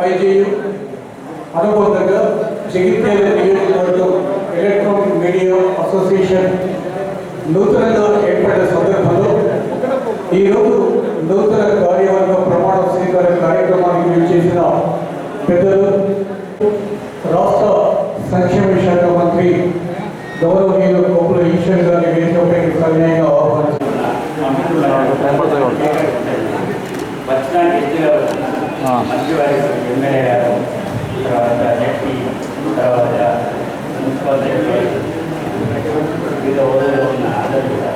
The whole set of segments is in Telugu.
ఐజేయు అనుబంధంగా జగిత్యాల నియోజకవర్గం ఎలక్ట్రానిక్ మీడియా అసోసియేషన్ నూతనంగా ఏర్పడిన సందర్భంలో ఈరోజు నూతన కార్యవర్గ ప్రమాణ స్వీకార కార్యక్రమానికి చేసిన పెద్దలు రాష్ట్ర సంక్షేమ శాఖ మంత్రి గౌరవనీయులు కోపుల ఈశ్వర్ గారి వేదికపై సవినయంగా ఎమ్మెల్యే గారు తర్వాత జడ్పీ తర్వాత మున్సిపల్ వివిధ హోదాలో ఉన్న అందరూ కూడా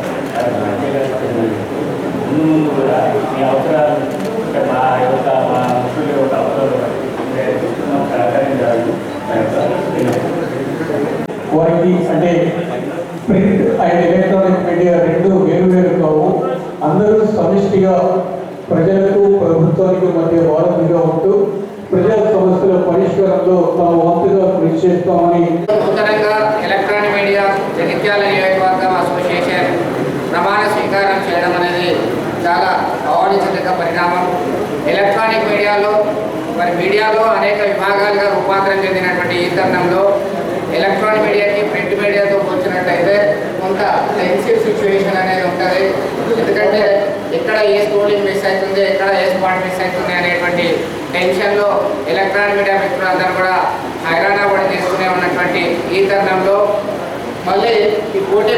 ముందు ముందు కూడా మీ అవసరాలు మా యొక్క మా ముఖ్యుల యొక్క అవసరాలు సహకరించాలని వారికి అంటే ప్రింట్ అండ్ ఎలక్ట్రానిక్ మీడియా రెండు వేరు కావు. అందరూ సమిష్టిగా ప్రజలకు ప్రభుత్వానికి మధ్య వారధిగా ఉంటూ ప్రజా సమస్యల పరిష్కారంలో తమ వంతుగా కృషి చేస్తామని నూతనంగా ఎలక్ట్రానిక్ మీడియా జగిత్యాల నియోజకవర్గం అసోసియేషన్ ప్రమాణ స్వీకారం చేయడం అనేది చాలా ఆహ్వానించదగ్గ పరిణామం. ఎలక్ట్రానిక్ మీడియాలో అనేక విభాగాలుగా రూపాంతరం చెందినటువంటి ఈ తరుణంలో ఎలక్ట్రానిక్ మీడియాకి ప్రింట్ మీడియాతో పోల్చినట్టయితే కొంత టెన్సివ్ సిచ్యువేషన్ అనేది ఉంటుంది. ఎందుకంటే ఎక్కడ ఏ స్క్రోలింగ్ మిస్ అవుతుంది, ఎక్కడ ఏ స్పాట్ మిస్ అవుతుంది అనేటువంటి టెన్షన్లో ఎలక్ట్రానిక్ మీడియా మిత్రులందరూ కూడా హైరాణ పడి తీసుకునే ఉన్నటువంటి ఈ తరుణంలో మళ్ళీ ఈ పోటీ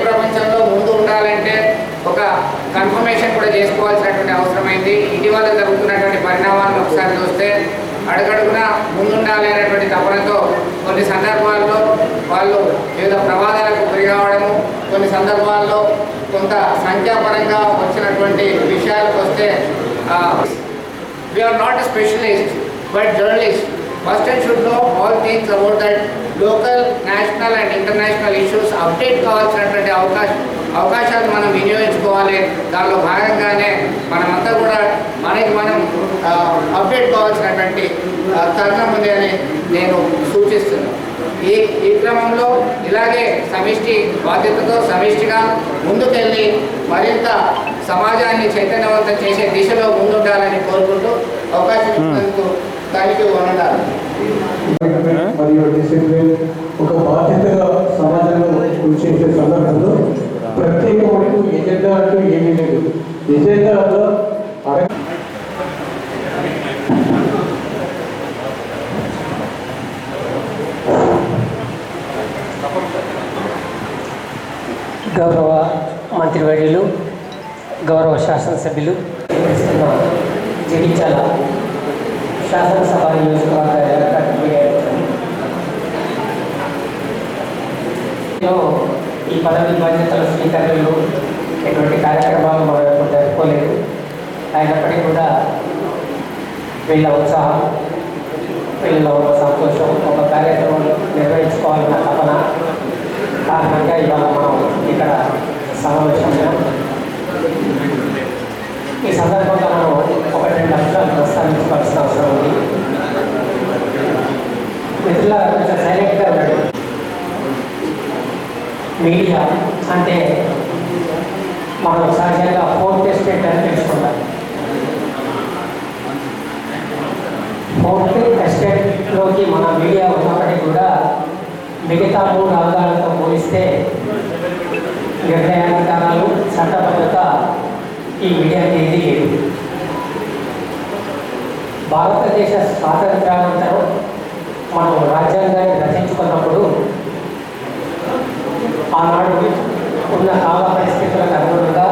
ప్రపంచంలో ముందు ఉండాలంటే ఒక కన్ఫర్మేషన్ కూడా చేసుకోవాల్సినటువంటి అవసరమైంది. ఇటీవల జరుగుతున్నటువంటి పరిణామాలను ఒకసారి చూస్తే అడుగడుగున ముందుండాలి అనేటువంటి తపనతో కొన్ని సందర్భాల్లో వాళ్ళు వివిధ ప్రమాదాలకు గురి కావడము, కొన్ని సందర్భాల్లో కొంత సంఖ్యాపరంగా వచ్చినటువంటి విషయాలకు వస్తే we are not a specialist but journalist. First and should know all things about that local, national and international issues. Update కావాల్సినటువంటి అవకాశాలు మనం వినియోగించుకోవాలి. దానిలో భాగంగానే మనమంతా కూడా మనం అప్డేట్ కావాల్సినటువంటి తరుణం ఉంది అని నేను సూచిస్తున్నాను. ఈ క్రమంలో ఇలాగే సమిష్టి బాధ్యతతో సమిష్టిగా ముందుకెళ్ళి మరింత సమాజాన్ని చైతన్యవంతం చేసే దిశలో ముందుండాలని కోరుకుంటూ అవకాశం ఇచ్చినందుకు దానికి వందనాలు. మరియు డిసిప్లిన్ ఒక బాధ్యతగా సమాజంలో కృషి చేసే సందర్భంలో ప్రత్యేకమైన ఎజెండా అంటూ ఏమీ లేదు. ఎజెండాలో గౌరవ మంత్రివర్యులు, గౌరవ శాసనసభ్యులు, జగిత్యాల శాసనసభ నియోజకవర్గ ఈ పదవి బాధ్యతల స్వీకరణలు ఎటువంటి కార్యక్రమాలు మనం ఎప్పుడు జరుపుకోలేదు. అయినప్పటికీ కూడా వీళ్ళ ఉత్సాహం, వీళ్ళలో ఒక సంతోషం, ఒక కార్యక్రమం నిర్వహించుకోవాలన్న తపన కారణంగా ఇవాళ మనం ఇక్కడ సమావేశంగా ఈ సందర్భంగా మనం ఒకటి రెండు అంశాలు ప్రస్తావించుకోవాల్సిన అవసరం ఉంది. మిత్రుల కొంచెం సైలెంట్గా ఉన్నాడు. మీడియా అంటే మనం సహజంగా ఫోర్త్ ఎస్టేట్ అని తెలుసుకుంటాం. ఫోర్త్ ఎస్టేట్లోకి మన మీడియా ఉన్నప్పటికీ కూడా మిగతా 3 రంగాలతో పోలిస్తే నిర్ణయాధికారాలు, చట్టబద్ధత ఈ మీడియాకి ఏది లేదు. భారతదేశ స్వాతంత్ర్యానంతరం మనం రాజ్యాంగాన్ని రచించుకున్నప్పుడు ఆనాడు ఉన్న కాల పరిస్థితులకు అనుగుణంగా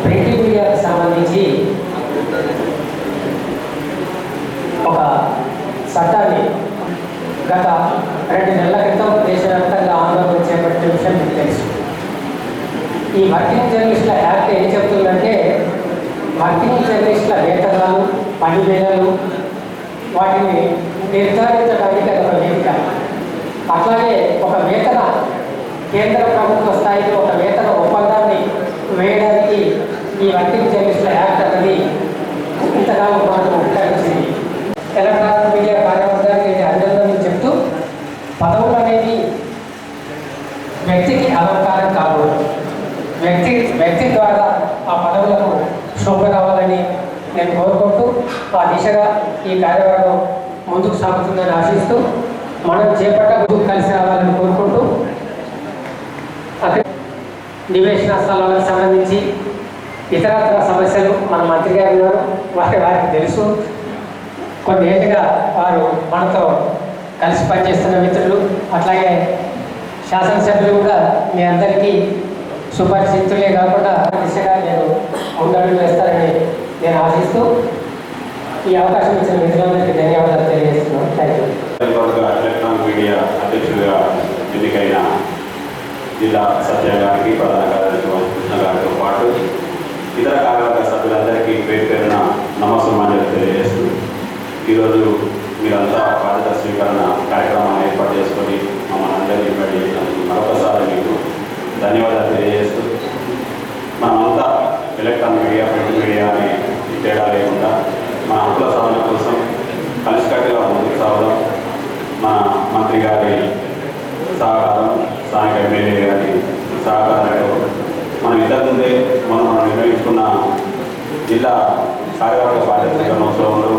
ప్రింట్ మీడియాకు సంబంధించి ఒక చట్టాన్ని గత 2 నెలల క్రితం దేశవ్యాప్తంగా ఆందోళన చేపట్టిన విషయం మీకు తెలుసు. ఈ వర్కింగ్ జర్నలిస్టుల యాక్ట్ ఏం చెప్తుందంటే వర్కింగ్ జర్నలిస్టుల వేతనాలు, పని వేళలు వాటిని నిర్ధారించడానికి అదొక వేదిక. అట్లాగే ఒక వేతన కేంద్ర ప్రభుత్వ స్థాయిలో ఒక వేతన ఒప్పందాన్ని వేయడానికి ఈ వర్కింగ్ జర్నలిస్టుల యాక్ట్ అనేది ఇంతకాలం మనకు ఉపకరించింది. ఎలక్ట్రానిక్ మీడియా కార్యవర్గానికి అభినందనలు చెప్తూ పదవులు అనేవి వ్యక్తికి అలంకారం కాకూడదు. వ్యక్తి ద్వారా ఆ పదవులకు శోభ రావాలని నేను కోరుకుంటూ ఆ దిశగా ఈ కార్యవర్గం ముందుకు సాగుతుందని ఆశిస్తూ మనం చేపట్ట ముందుకు కలిసి రావాలని కోరుకుంటూ అక్కడ నివేశన స్థలాలకు సంబంధించి ఇతరత్ర సమస్యలు మన మంత్రి గారు ఉన్నారు, వారికి తెలుసు. కొన్ని ఏళ్ళుగా వారు మనతో కలిసి పనిచేస్తున్న మిత్రులు, అట్లాగే శాసనసభ్యులు కూడా మీ అందరికీ సుపరిచితులే కాకుండా దిశగా నేను ముందడుగు వేస్తారని నేను ఆశిస్తూ ఈ అవకాశం ఇచ్చిన మిత్రులందరికీ ధన్యవాదాలు తెలియజేస్తున్నాను. Thank you. ఎలక్ట్రానిక్ మీడియా అధ్యక్షుడిగా ఎన్నికైన జిల్లా సత్య గారికి, ప్రధాన కార్యదర్శి కృష్ణ గారితో పాటు ఇతర కార్యవర్గ సభ్యులందరికీ పేరు పేరున నమస్సుమాంజలి తెలియజేస్తూ ఈరోజు మీరంతా బాధ్యత స్వీకరణ కార్యక్రమాన్ని ఏర్పాటు చేసుకొని మమ్మల్ని అందరినీ ఇన్వైట్ చేసినందుకు మరొకసారి మీకు ధన్యవాదాలు తెలియజేస్తూ మనమంతా ఎలక్ట్రానిక్ మీడియా, ప్రింట్ మీడియా అని తేడా లేకుండా మన హక్కుల సాధన కోసం కలిసికట్టుగా ముందుకు సాగడం, మన మంత్రి గారి సహకారం, స్థానిక ఎమ్మెల్యే గారి సహకారంతో మనం ఇంతకుముందే మనం నిర్వహించుకున్న జిల్లా కార్యవర్గ బాధ్యత స్వీకరణోత్సవంలో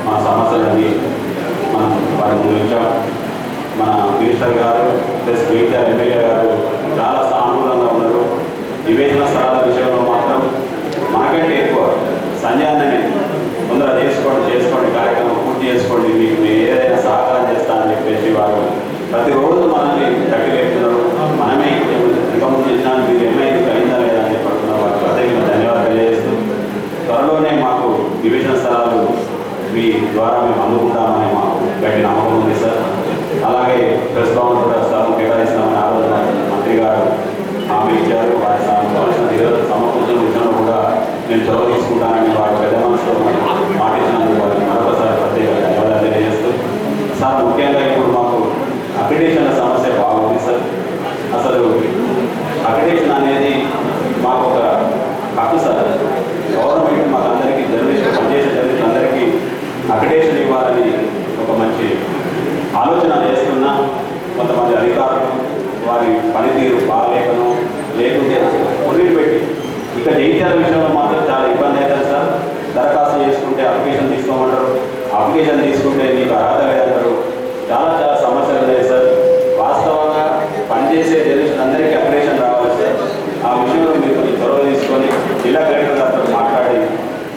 మన సమస్యలన్నీ మనం వారి ముందు ఉంచాం. మన మినిస్టర్ గారు ప్లస్ మిగతా ఎమ్మెల్యే గారు చాలా సానుకూలంగా ఉన్నారు. నివేదన స్థలాల విషయంలో మాత్రం మనకంటే ఎక్కువ సంజానని ముందర చేసుకోండి కార్యక్రమం పూర్తి చేసుకోండి, మీకు ఏదైనా సహకారం చేస్తానని చెప్పేసి వారు ప్రతిరోజు మనల్ని తట్టి లేపుతున్నారు. మనమే ఇంతకుముందు చేసినా మీరు ఏమైంది అయిందా లేదా అని చెప్పడుతున్నారు. వారికి ప్రత్యేకంగా ధన్యవాదాలు తెలియజేస్తూ త్వరలోనే మాకు డివిజన్ స్థలాలు మీ ద్వారా మేము అందుకుంటామని మాకు గట్టి నమ్మకం ఉంది సార్. అలాగే ప్రెస్ భవన్ కూడా స్థలం కేటాయిస్తామని ఆ రోజు మంత్రి గారు హామీ ఇచ్చారు. వారి సమకూర్చిన విషయంలో కూడా నేను చొరవ తీసుకుంటానని వారు పెద్ద మనసులో మాటించినందుకు వారికి మరొకసారి ప్రత్యేక ధన్యవాదాలు తెలియజేస్తూ సార్, ముఖ్యంగా ఇప్పుడు మాకు అక్రిడేషన్ల సమస్య బాగుంది సార్. అసలు అక్రిడేషన్ అనేది మాకు ఒక హక్కు సార్. గవర్నమెంట్ మాకు అందరికీ జర్నలిస్ట్ పనిచేసే జర్నలిస్ట్ అందరికీ అక్రిడేషన్ ఇవ్వాలని ఒక మంచి ఆలోచన చేస్తున్నా కొంతమంది అధికారులు వారి పనితీరు బాగాలేకను లేకుంటే కొన్నిటి పెట్టి ఇక జైత్యాల విషయంలో మాత్రం చాలా ఇబ్బంది అవుతుంది సార్. దరఖాస్తు చేసుకుంటే అప్లికేషన్ తీసుకోమంటారు, అప్లికేషన్ తీసుకుంటే నీకు అర్హత లేదంటారు. చాలా సమస్యలు ఉన్నాయి సార్. వాస్తవంగా పనిచేసే జర్నలిస్ట్ అందరికీ అప్లికేషన్ రావాలి సార్. ఆ విషయంలో మీరు కొంచెం చొరవ తీసుకొని జిల్లా కలెక్టర్ గారితో మాట్లాడి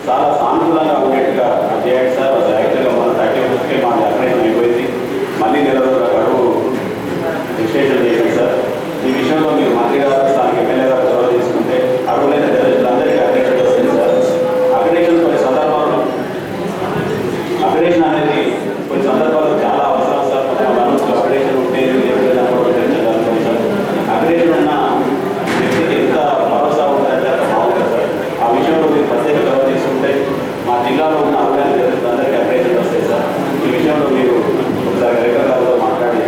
చాలా సానుకూలంగా ఉండేట్టుగా చేయండి సార్. యాక్చువల్గా మన 31కే మాకు అప్లికేషన్ అయిపోయింది, మళ్ళీ నెల రోజుల గడువు రిజిస్ట్రేషన్ చేయండి సార్. ఈ విషయంలో మీరు మంత్రి గారు, స్థానిక ఎమ్మెల్యే గారు చొరవ తీసుకుంటే అర్హులైన జర్నలిస్టులందరికీ అప్లికేషన్ వస్తుంది సార్. అప్లికేషన్ కొన్ని సందర్భాల్లో అప్లికేషన్ అనేది కొన్ని సందర్భాల్లో చాలా అవసరం సార్. కొంతమంది అప్లికేషన్ ఉంటే సార్ అప్లికేషన్ ఉన్న వ్యక్తికి ఎంత భరోసా ఉంటుందంటే బాగుంటుంది సార్. ఆ విషయంలో మీరు ప్రత్యేక చొరవ తీసుకుంటే మా జిల్లాలో ఉన్న అర్హులైన జర్నలిస్టులందరికీ అప్లికేషన్ వస్తాయి సార్. ఈ విషయంలో మీరు ఒకసారి కలెక్టర్ గారితో మాట్లాడి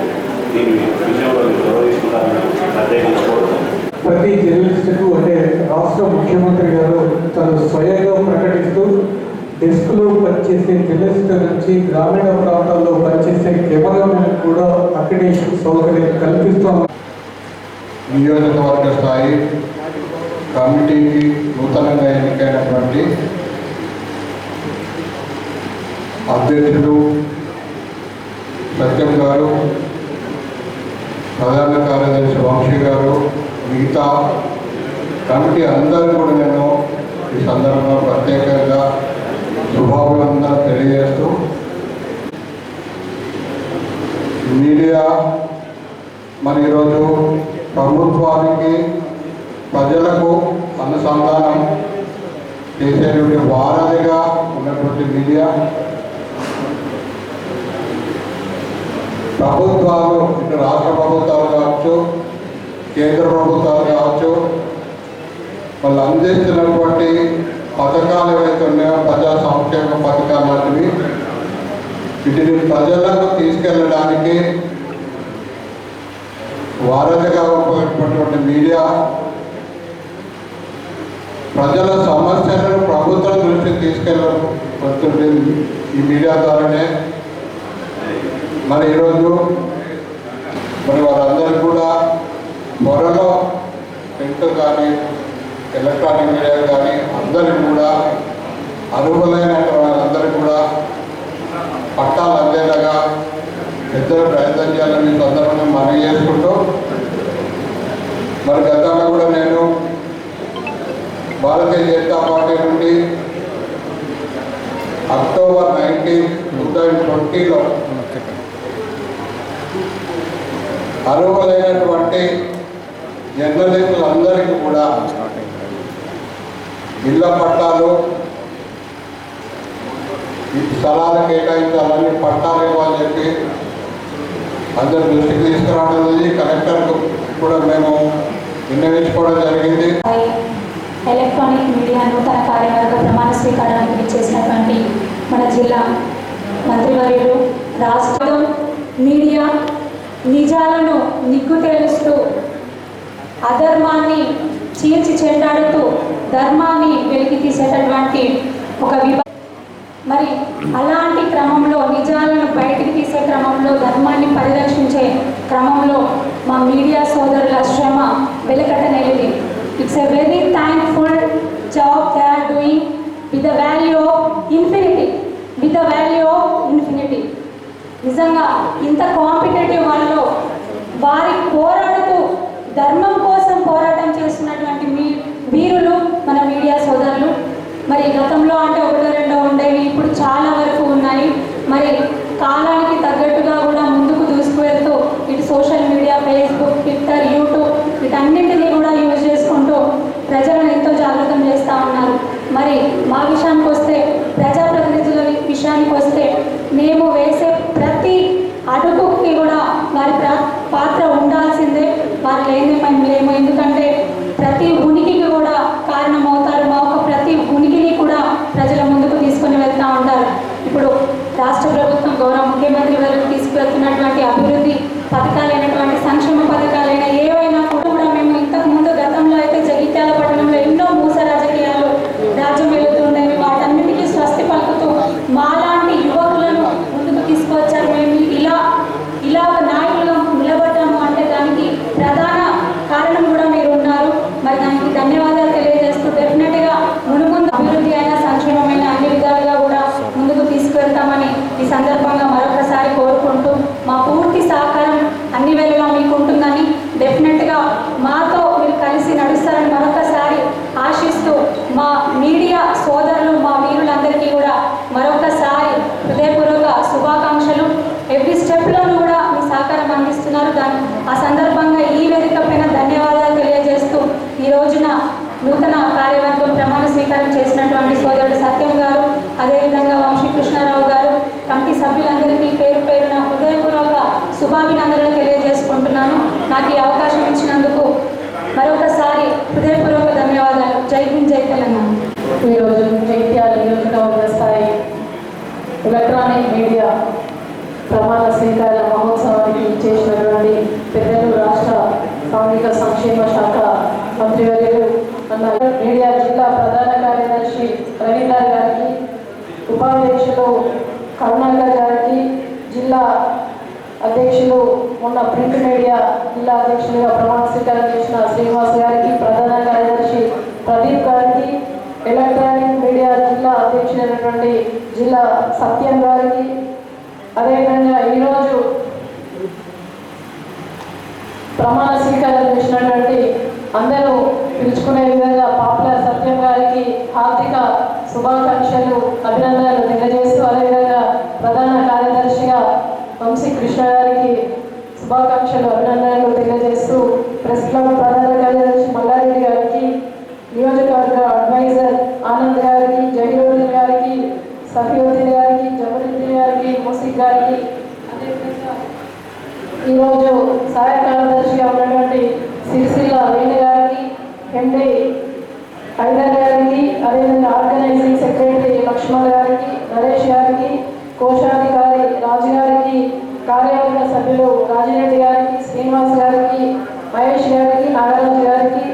దీని విషయంలో మీరు చొరవ తీసుకుంటారని ప్రత్యేకంగా కోరుతున్నాను. ప్రతి జర్నలిస్టుకు అంటే రాష్ట్ర ముఖ్యమంత్రి గారు తను స్వయంగా ప్రకటిస్తూ డెస్క్లో పనిచేసే జర్నలిస్టు నుంచి గ్రామీణ ప్రాంతాల్లో పనిచేసే కెమెరామెన్ కూడా అక్రిడేషన్ సౌకర్యం కల్పిస్తాం. నియోజకవర్గ స్థాయి కమిటీకి నూతనంగా ఎన్నికైనటువంటి అధ్యక్షుడు సత్యం గారు, ప్రధాన కార్యదర్శి వంశీ గారు, మిగతా కమిటీ అందరూ కూడా నేను ఈ సందర్భంగా ప్రత్యేకంగా శుభాభివందనలు తెలియజేస్తూ మీడియా మరి ఈరోజు ప్రభుత్వానికి ప్రజలకు అనుసంధానం చేసేటువంటి వారధిగా ఉన్నటువంటి మీడియా ప్రభుత్వాలు, ఇటు రాష్ట్ర ప్రభుత్వాలు కావచ్చు, కేంద్ర ప్రభుత్వాలు కావచ్చు, వాళ్ళు అందిస్తున్నటువంటి పథకాలు ఏవైతే ఉన్నాయో ప్రజా సంక్షేమ పథకాలు లాంటివి వీటిని ప్రజలకు తీసుకెళ్ళడానికి వారధిగా ఉపయోగపడినటువంటి మీడియా ప్రజల సమస్యలను ప్రభుత్వం దృష్టికి తీసుకెళ్ళబడుతుంది ఈ మీడియా ద్వారానే. మరి ఈరోజు మరి వారందరూ కూడా త్వరలో ప్రింట్ కానీ ఎలక్ట్రానిక్ మీడియా కానీ అందరికీ కూడా అర్హులైన వాళ్ళందరికీ ప్రయత్నం చేయాలని సందర్భంగా మనవి చేసుకుంటూ, మరి గతంలో కూడా నేను భారతీయ జనతా పార్టీ నుండి అక్టోబర్ 19, 2020లో అర్హులైనటువంటి జర్నలిస్టులందరికీ కూడా ఇళ్ల పట్టాలు, స్థలాలు కేటాయించాలని, పట్టాలు ఇవ్వాలని చెప్పి అందరి దృష్టికి తీసుకురావడం అనేది కలెక్టర్కు కూడా మేము విన్నవించుకోవడం జరిగింది. ఎలక్ట్రానిక్ మీడియా నూతన కార్యవర్గ ప్రమాణ స్వీకారానికి చేసినటువంటి మన జిల్లా మంత్రివర్యులు, రాష్ట్రం మీడియా నిజాలను నిగ్గు తేలుస్తూ అధర్మాన్ని చీల్చి చెండాడుతూ ధర్మాన్ని వెలికి తీసేటటువంటి ఒక మరి అలాంటి క్రమంలో నిజాలను బయటికి తీసే క్రమంలో ధర్మాన్ని పరిరక్షించే క్రమంలో మా మీడియా సోదరుల శ్రమ వెలకట్టనేది. It's a very thankful job they are doing with the value of infinity. నిజంగా ఇంత కాంపిటేటివ్ వరల్డ్లో వారి పోరాడుతూ ధర్మం కోసం పోరాటం చేస్తున్నటువంటి వీరులు మన మీడియా సోదరులు. మరి గతంలో అంటే ఒకటో రెండో ఉండేవి, ఇప్పుడు చాలా వరకు ఉన్నాయి. మరి కాలానికి తగ్గట్టుగా కూడా ముందుకు దూసుకువెళ్తూ ఇటు social media, Facebook, Twitter, YouTube వీటన్నింటినీ కూడా యూజ్ చేసుకుంటూ ప్రజలను ఎంతో జాగృతం చేస్తూ ఉన్నారు. మరి మా విషయానికి వస్తే, ప్రజాప్రతినిధుల విషయానికి వస్తే, మేము వేసే ప్రతి అడుగుకి కూడా వారి పాత్ర ఉండాల్సిందే. వారు లేని మేము లేము. ఎందుకంటే ప్రతి ఉనికికి కూడా కారణమవుతారు. మా ఒక ప్రతి ఉనికిని కూడా ప్రజల ముందుకు తీసుకొని వెళ్తూ ఉంటారు. ఇప్పుడు రాష్ట్ర ప్రభుత్వం గౌరవ ముఖ్యమంత్రి వారికి తీసుకువెళ్తున్నటువంటి అభివృద్ధి పథకాలైనటువంటి సంక్షేమ పథకాలైన ఏవైనా కూడా మేము ఇంతకుముందు గతంలో అయితే జగిత్యాల పట్టణంలో ఎన్నో మూస రాజకీయాలు రాజ్యం వెళుతుండేవి. వాటన్నిటికీ స్వస్తి పలుకుతూ మాలాంటి యువకులను ముందుకు తీసుకువచ్చారు. మేము ఇలా ఒక నాయకులుగా నిలబడ్డాము అంటే దానికి ప్రధాన కారణం కూడా మీరు ఉన్నారు. మరి దానికి ధన్యవాదాలు తెలియజేస్తూ డెఫినెట్గా మునుముందు అభివృద్ధి అయినా సంక్షేమమైన అన్ని విధాలుగా కూడా ముందుకు తీసుకువెళ్తామని ఈ సందర్భంగా మరొకసారి కోరుకుంటూ, మా పూర్తి సహకారం అన్ని వేళలా మీకు ఉంటుందని, డెఫినెట్గా మాతో మీరు కలిసి నడుస్తారని మరొకసారి ఆశిస్తూ, మా మీడియా సోదరులు, మా వీరులందరికీ కూడా మరొకసారి హృదయపూర్వక శుభాకాంక్షలు. ఎవ్రీ స్టెప్లోనూ కూడా మీ సహకారం అందిస్తున్నారు. ఆ సందర్భంగా ఈ వేదిక పైన ధన్యవాదాలు తెలియజేస్తూ, ఈ రోజున నూతన కార్యవర్గం ప్రమాణ స్వీకారం చేసినటువంటి సోదరుడు సత్యం గారు, అదేవిధంగా వంశీకృష్ణారావు గారు, కమిటీ సభ్యులందరికీ పేరు పేరున హృదయపూర్వక శుభాభినందనలు తెలియజేసుకుంటున్నాను. నాకు ఈ అవకాశం ఇచ్చినందుకు మరొకసారి హృదయపూర్వక ధన్యవాదాలు. జై హింద్, జై తెలంగాణ. ఈరోజు జైత్యాల నియోజకవర్గ స్థాయి ఎలక్ట్రానిక్ మీడియా ప్రమాణ స్వీకార మహోత్సవానికి చేసినటువంటి పెద్దలు, రాష్ట్ర సాంఘిక సంక్షేమ శాఖ మంత్రివర్యులు అన్న మీడియా జిల్లా ప్రధాన కార్యదర్శి రవీందర్ గారికి, ఉపాధ్యక్షులు కరుణాకర్ గారికి, జిల్లా అధ్యక్షులు మొన్న ప్రింట్ మీడియా జిల్లా అధ్యక్షులుగా ప్రమాణ స్వీకారం చేసిన శ్రీనివాస్ గారికి, ప్రధాన కార్యదర్శి ప్రదీప్ గారికి, ఎలక్ట్రానిక్ మీడియా జిల్లా అధ్యక్షులైనటువంటి జిల్లా సత్యం గారికి, అదేవిధంగా ఈరోజు ప్రమాణ స్వీకారం చేసినటువంటి అందరూ పిలుచుకునే విధంగా పాపులర్ సత్యం గారికి హార్దిక శుభాకాంక్షలు, అభినందనలు తెలియజేస్తూ, అదేవిధంగా ప్రధాన కార్యదర్శిగా వంశీ కృష్ణ గారికి శుభాకాంక్షలు, అభినందనలు తెలియజేస్తూ, ప్రెస్ క్లబ్ ప్రధాన కార్యదర్శి మల్లారెడ్డి గారికి, నియోజకవర్గ అడ్వైజర్ ఆనంద్ గారికి, జహీరుద్దీన్ గారికి, సఫీవుద్దీన్ గారికి, జబరుద్దీన్ గారికి, ముసిక్ గారికి, అదేవిధంగా ఈరోజు సహాయ కార్యదర్శిగా ఉన్నటువంటి సిరిసిల్ల వేణు గారికి, ఎండి హైదర్ గారికి, అదేవిధంగా ఆర్గనైజింగ్ సెక్రటరీ లక్ష్మణ్ గారికి, నరేష్ గారికి, కోశాధికారి రాజు గారికి, కార్యవర్గ సభ్యులు రాజిరెడ్డి గారికి, శ్రీనివాస్ గారికి, మహేష్ గారికి, నాగరాజు గారికి,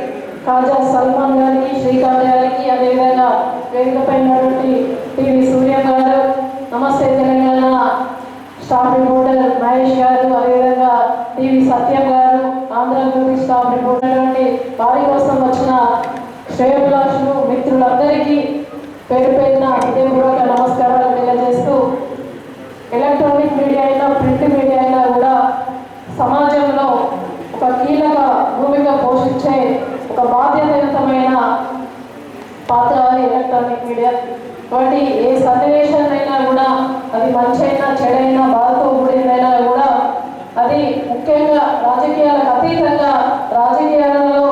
కాజా సల్మాన్ గారికి, శ్రీకాంత్ గారికి, అదేవిధంగా వేదికపై ఉన్నటువంటి టీవీ సూర్య గారు, నమస్తే తెలంగాణ స్టాఫ్ రిపోర్టర్ మహేష్ గారు, అదేవిధంగా టీవీ సత్యం గారు, ఆంధ్రజ్యోతి స్టాఫ్ రిపోర్టర్ వంటి వారి కోసం వచ్చిన శ్రేయోభిలాషులు మిత్రులందరికీ పేరు పేరున హృదయపూర్వక నమస్కారాలు తెలియజేస్తూ, ఎలక్ట్రానిక్ మీడియా అయినా ప్రింట్ మీడియా అయినా కూడా చెడైనా బాధతో కూడిందైనా కూడా అది ముఖ్యంగా రాజకీయాలకు అతీతంగా రాజకీయాలలో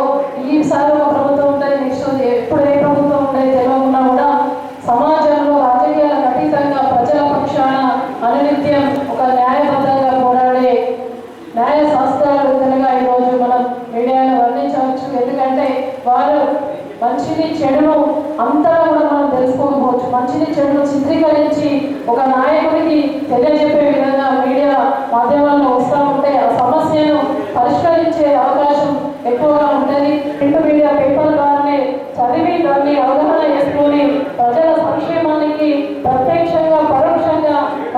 ఈసారి ఒక ప్రభుత్వం ఉంటుంది, నెక్స్ట్ ఎప్పుడు ఏ ప్రభుత్వం ఉంటుంది తెలియకుండా కూడా సమాజంలో రాజకీయాలకు అతీతంగా ప్రజల పక్షాన అనునిత్యం ఒక న్యాయబద్ధంగా పోరాడే న్యాయ శాస్త్రాలుగా ఈరోజు మనం మీడియాలో వర్ణించవచ్చు. ఎందుకంటే వారు మంచిని చెడును అంతగా కూడా మనం తెలుసుకోకపోవచ్చు. మంచిని చెడును చిత్రీకరించి ఒక నాయకుడికి తెలియజెప్పే విధంగా మీడియా మాధ్యమాల్లో వస్తూ ఉంటే ఆ సమస్యను పరిష్కరించే అవకాశం ఎక్కువగా ఉంటుంది. ప్రింట్ మీడియా పేపర్ ద్వారానే చదివి దాన్ని అవగాహన చేసుకొని ప్రజల సంక్షేమానికి ప్రత్యక్షంగా పరోక్షంగా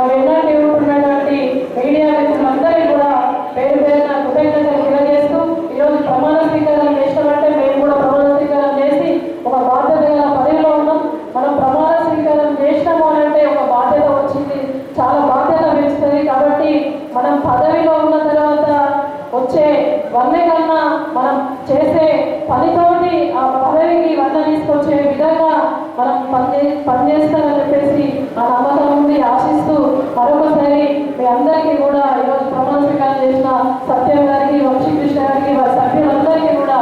వెన్నట్టు ఉంటున్నటువంటి మీడియా మిత్రులందరికీ కూడా పేరు పేరున కృతజ్ఞతలు తెలియజేస్తూ ఈరోజు ప్రమాణ స్వీకారం చేసినామంటే మేము కూడా ప్రమాణ స్వీకారం చేసి ఒక బాధ్యత గల పదవిలో ఉన్నాం. మనం ప్రమాణ స్వీకారం చేసినాము అంటే ఒక బాధ్యత వచ్చింది, చాలా బాధ్యత పెంచుతుంది. కాబట్టి మనం పదవిలో ఉన్న తర్వాత వచ్చే వన్నె కన్నా మనం చేసే పనితోటి ఆ పదవికి వన్న తీసుకొచ్చే విధంగా మనం పనిచేస్తామని చెప్పేసి ఆ నమ్మకం ఉంది. ఆశిస్తూ మరొకసారి మీ అందరికీ కూడా ఈరోజు ప్రమాణ స్వీకారం చేసిన సత్యం గారికి, వంశీకృష్ణ గారికి, వారి సభ్యులందరికీ కూడా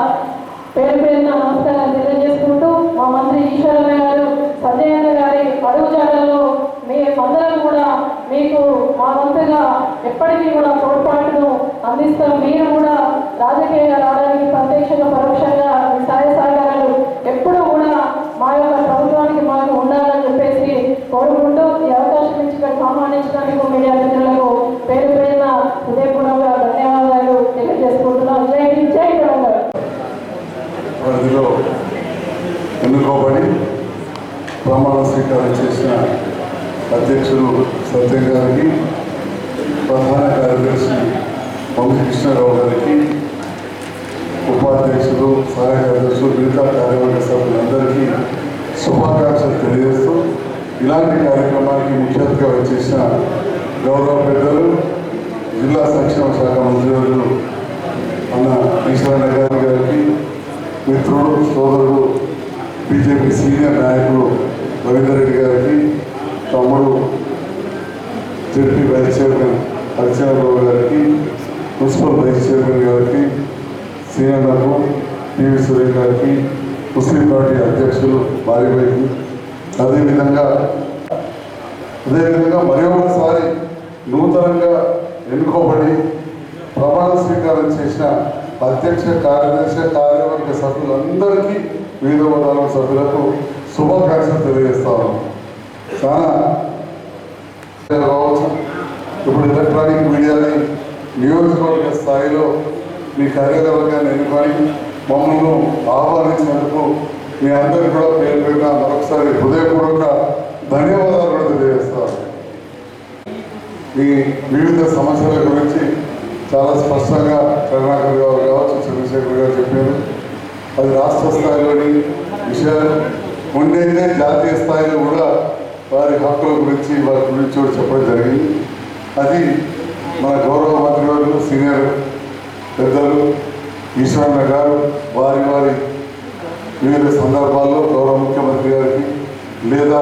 పేరు పేరున నమస్కారాలు తెలియజేసుకుంటూ మా మంత్రి ఈశ్వరయ్య గారు, సంజయన్న గారి అడుగుజాడల్లో మేమందరం కూడా మీకు మా వంతుగా ఎప్పటికీ కూడా తోడ్పాటును అందిస్తాం. మీరు కూడా రాజకీయంగా రావడానికి ప్రత్యక్షంగా పరోక్షంగా మీ సహాయ సహకారాలు ఎప్పుడూ కూడా మా యొక్క ప్రభుత్వానికి మాకు ఉండాలని చెప్పేసి కోరుకుంటూ ఈ అవకాశం ఇచ్చి ఇక్కడ ఆహ్వానించడానికి మీడియా మిత్రులకు పేరు పేరున హృదయపూర్వక ధన్యవాదాలు తెలియజేసుకుంటున్నాం. జై హింద్, జై తెలంగాణ. పరిధిలో ఎన్నుకోబడి ప్రమాణ స్వీకారం చేసిన అధ్యక్షులు సత్యం గారికి, ప్రధాన కార్యదర్శి వంశీకృష్ణరావు గారికి, ఉపాధ్యక్షులు, సహాయ కార్యదర్శులు, మిగతా కార్యవర్గ సభ్యులందరికీ శుభాకాంక్షలు తెలియజేస్తూ ఇలాంటి కార్యక్రమానికి ముఖ్య అతిథిగా వచ్చేసిన గౌరవ పెద్దలు జిల్లా సంక్షేమ శాఖ మంత్రివర్యులు అన్న ఈశ్వరన్న గారికి, మిత్రుడు సోదరుడు బీజేపీ సీనియర్ నాయకుడు రవీందర్ రెడ్డి గారికి, తమ్ముడు జెడ్పీ వైస్ చైర్మన్ అర్చనరావు గారికి, మున్సిపల్ వైస్ చైర్మన్ గారికి, సీనియర్లకు పివి సురేష్ గారికి, ముస్లిం పార్టీ అధ్యక్షులు బాలిబాయికి, అదేవిధంగా మరి ఒకసారి నూతనంగా ఎన్నుకోబడి ప్రమాణ స్వీకారం చేసిన అధ్యక్ష, కార్యదర్శి, కార్యవర్గ సభ్యులందరికీ, వివిధ వర్గాల సభ్యులకు శుభాకాంక్షలు తెలియజేస్తాను. చాలా కావచ్చు. ఇప్పుడు ఎలక్ట్రానిక్ మీడియాని నియోజకవర్గ స్థాయిలో మీ కార్యవర్గాన్ని ఎన్నుకొని మమ్మల్ని ఆహ్వానించినందుకు మీ అందరికీ కూడా పేరు పేరున మరొకసారి హృదయపూర్వక ధన్యవాదాలు కూడా తెలియజేస్తారు. మీ వివిధ సమస్యల గురించి చాలా స్పష్టంగా కరుణాకర్ గారు కావచ్చు, చంద్రశేఖర్ గారు చెప్పారు. అది రాష్ట్ర స్థాయిలోని విషయాలు ఉండేదే, జాతీయ స్థాయిలో కూడా వారి హక్కుల గురించి, వారి గురించి కూడా చెప్పడం జరిగింది. అది మన గౌరవ మంత్రివర్యులు, సీనియర్ పెద్దలు ఈశ్వరన్న గారు వారి వివిధ సందర్భాల్లో గౌరవ ముఖ్యమంత్రి గారికి లేదా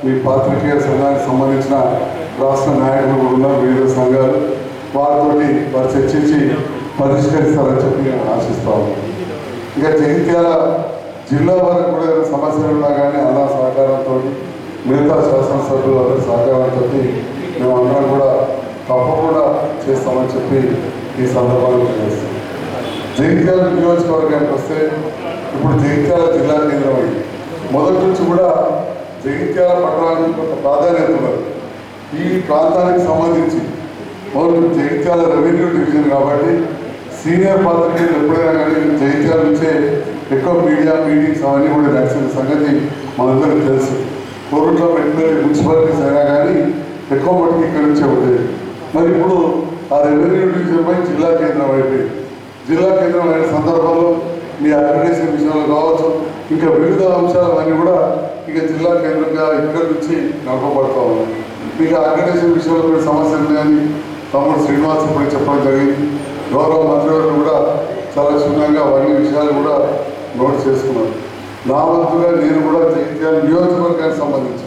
మీ పాత్రికేయ సంఘానికి సంబంధించిన రాష్ట్ర నాయకులు కూడా ఉన్న వివిధ సంఘాలు వారితో వారు చర్చించి పరిష్కరిస్తారని చెప్పి నేను ఆశిస్తాను. ఇంకా జగిత్యాల జిల్లా వరకు కూడా ఏదైనా సమస్యలు ఉన్నా కానీ అలా సహకారంతో, మిగతా శాసనసభ్యులు అందరి సహకారంతో మేమందరం కూడా తప్పకుండా చేస్తామని చెప్పి ఈ సందర్భంలో చేస్తాం. జగిత్యాల నియోజకవర్గానికి వస్తే ఇప్పుడు జగిత్యాల జిల్లా కేంద్రం అయింది. మొదటి నుంచి కూడా జగిత్యాల పట్టణానికి కొంత ప్రాధాన్యత ఉన్నది. ఈ ప్రాంతానికి సంబంధించి మొదటి జగిత్యాల రెవెన్యూ డివిజన్ కాబట్టి సీనియర్ పాత్రికేయులు ఎప్పుడైనా కానీ జగిత్యాల నుంచే ఎక్కువ మీడియా మీటింగ్స్ అవన్నీ కూడా నడిచిన సంగతి మనందరికీ తెలుసు. కోరుట్ల మెట్ల మున్సిపాలిటీస్ అయినా కానీ ఎక్కువ మటుకు ఇక్కడి నుంచే ఉండేది. మరి ఇప్పుడు ఆ రెవెన్యూ డివిజన్ పై జిల్లా కేంద్రం అయిపోయింది. జిల్లా కేంద్రం అయిన సందర్భంలో మీ అక్రిడేషన్ విషయంలో కావచ్చు, ఇంకా వివిధ అంశాలన్నీ కూడా ఇక జిల్లా కేంద్రంగా ఇక్కడి నుంచి నడపబడతా ఉన్నాయి. మీకు అక్రిడేషన్ విషయంలో కూడా సమస్యలు ఉన్నాయని తమ్ముడు శ్రీనివాస్ ఇప్పుడు చెప్పడం జరిగింది. గౌరవ మంత్రివర్గం కూడా చాలా క్షుణ్ణంగా అవన్నీ విషయాలు కూడా నోట్ చేసుకున్నారు. నా వంతుగా నేను కూడా జగిత్యాల నియోజకవర్గానికి సంబంధించి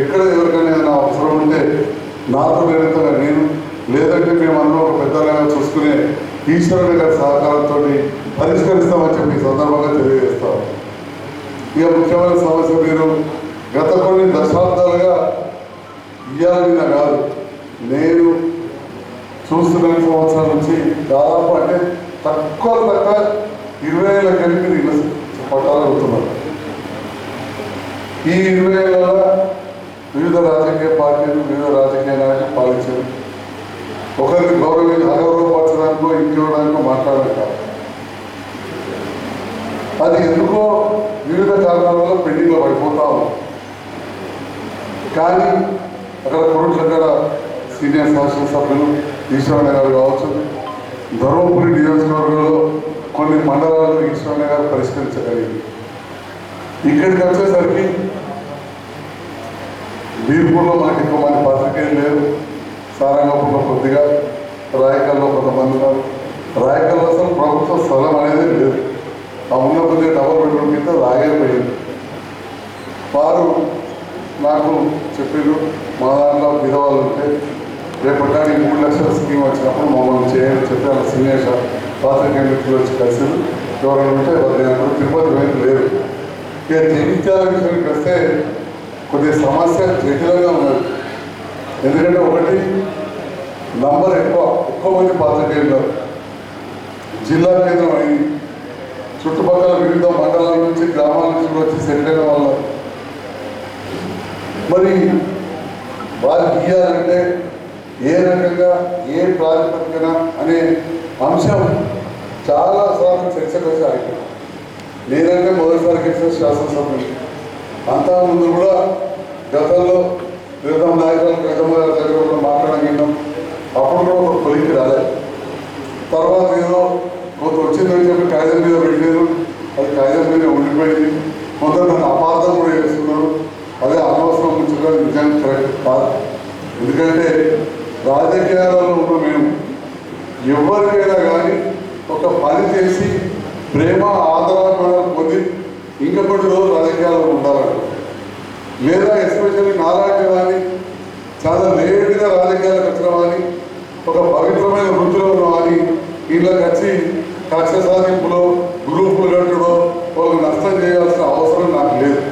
ఎక్కడ ఎవరికైనా ఏదైనా అవసరం ఉంటే నాతో నిరంతరంగా నేను, లేదంటే మేము అందరం ఒక పెద్దగా చూసుకునే ఈశ్వరుని గారి సహకారంతో పరిష్కరిస్తామని చెప్పి ఈ సందర్భంగా తెలియజేస్తాం. ఇక ముఖ్యమైన సమస్య మీరు గత కొన్ని దశాబ్దాలుగా ఇయ్యాలన్న కాదు, నేను చూస్తున్న సంవత్సరాల నుంచి దాదాపు అంటే తక్కువ 20 ఏళ్ళ కలిపి ఇళ్ళ పట్టాలు అవుతున్నారు. ఈ 20 ఏళ్ళ వివిధ రాజకీయ పార్టీలు, వివిధ రాజకీయ నాయకులు పాలించారు. ఒకరికి అగౌరవపరచడానికో ఇంకోవడానికో మాట్లాడడం కాదు. అది ఎందుకో వివిధ కారణాల వల్ల పెండింగ్లో పడిపోతాము. కానీ అక్కడ కొరుట్ల సీనియర్ శాసనసభ్యులు ఈశ్వరణ గారు కావచ్చు, ధర్మపురి నియోజకవర్గంలో కొన్ని మండలాలను ఈశ్వరణ గారు పరిష్కరించగలిగింది. ఇక్కడికి వచ్చేసరికి బీర్పూర్లో మనకి ఎక్కువ మంది పాత్రికేయులు లేరు, సారంగపూర్లో కొద్దిగా, రాయకల్లో కొంతమంది ఉన్నారు. రాయకల్లో అసలు ప్రభుత్వ స్థలం అనేది లేదు. ఆ ఉన్న కొద్దిగా డబల్ బెడ్రూమ్ కింద లాగైపోయింది. వారు నాకు చెప్పారు, మా దాంట్లో విధవాళ్ళు ఉంటే రేపటికి 3 లక్షల స్కీమ్ వచ్చినప్పుడు మమ్మల్ని చేయని చెప్పి వాళ్ళ సీనియర్ పాత్రికేయ మిత్రులు వచ్చి కలిసి ఎవరైనా ఉంటే వాళ్ళు తిరుపతి వైపు లేరు. ఇక జగిత్యాల విషయానికి వస్తే కొద్దిగా సమస్య జటిలంగా ఉన్నది. ఎందుకంటే ఒకటి నంబర్ ఎక్కువ మంది పాత్రికేయులు జిల్లా కేంద్రం అయింది. చుట్టుపక్కల వివిధ మండలాల నుంచి గ్రామాల నుంచి వచ్చి సెటిల్ అయిన వాళ్ళ మరి వారికి ఇయ్యాలంటే ఏ రకంగా ఏ ప్రాతిపదికన అనే అంశం చాలాసార్లు చర్చకు వచ్చి ఆగిపోయింది. నేనంటే మొదటిసారి గెలిచిన శాసనసభ్యులు, అంతా ముందు కూడా గతంలో వివిధ నాయకులు పెద్దమ్మ గారి దగ్గర కూడా మాట్లాడగలిగినాం. అప్పుడు కూడా ఒక కొలికి రాలేదు. తర్వాత ఏదో కొంత వచ్చిందని చెప్పి కాగితం మీద పెట్టారు, అది కాగితం మీద ఉండిపోయింది. కొందరు నన్ను అపార్థం కూడా చేస్తున్నారు. అదే అనవసరం ఉంచుగా నిజానికి కరెక్ట్ కాదు. ఎందుకంటే రాజకీయాలలో ఉన్న మేము ఎవరికైనా కానీ ఒక పని చేసి ప్రేమ ఆదరణ పొంది ఇంకా కొన్ని రోజులు రాజకీయాల్లో ఉండాలంట. లేదా ఎస్పెషల్లీ నాలాంటి కానీ చాలా లేటుగా రాజకీయాలకు వచ్చిన కానీ ఒక పవిత్రమైన వృత్తిలో ఉన్న కానీ వీళ్ళకి వచ్చి కక్ష సాధింపులో గ్రూపులు కట్టడో వాళ్ళకి నష్టం చేయాల్సిన అవసరం నాకు లేదు.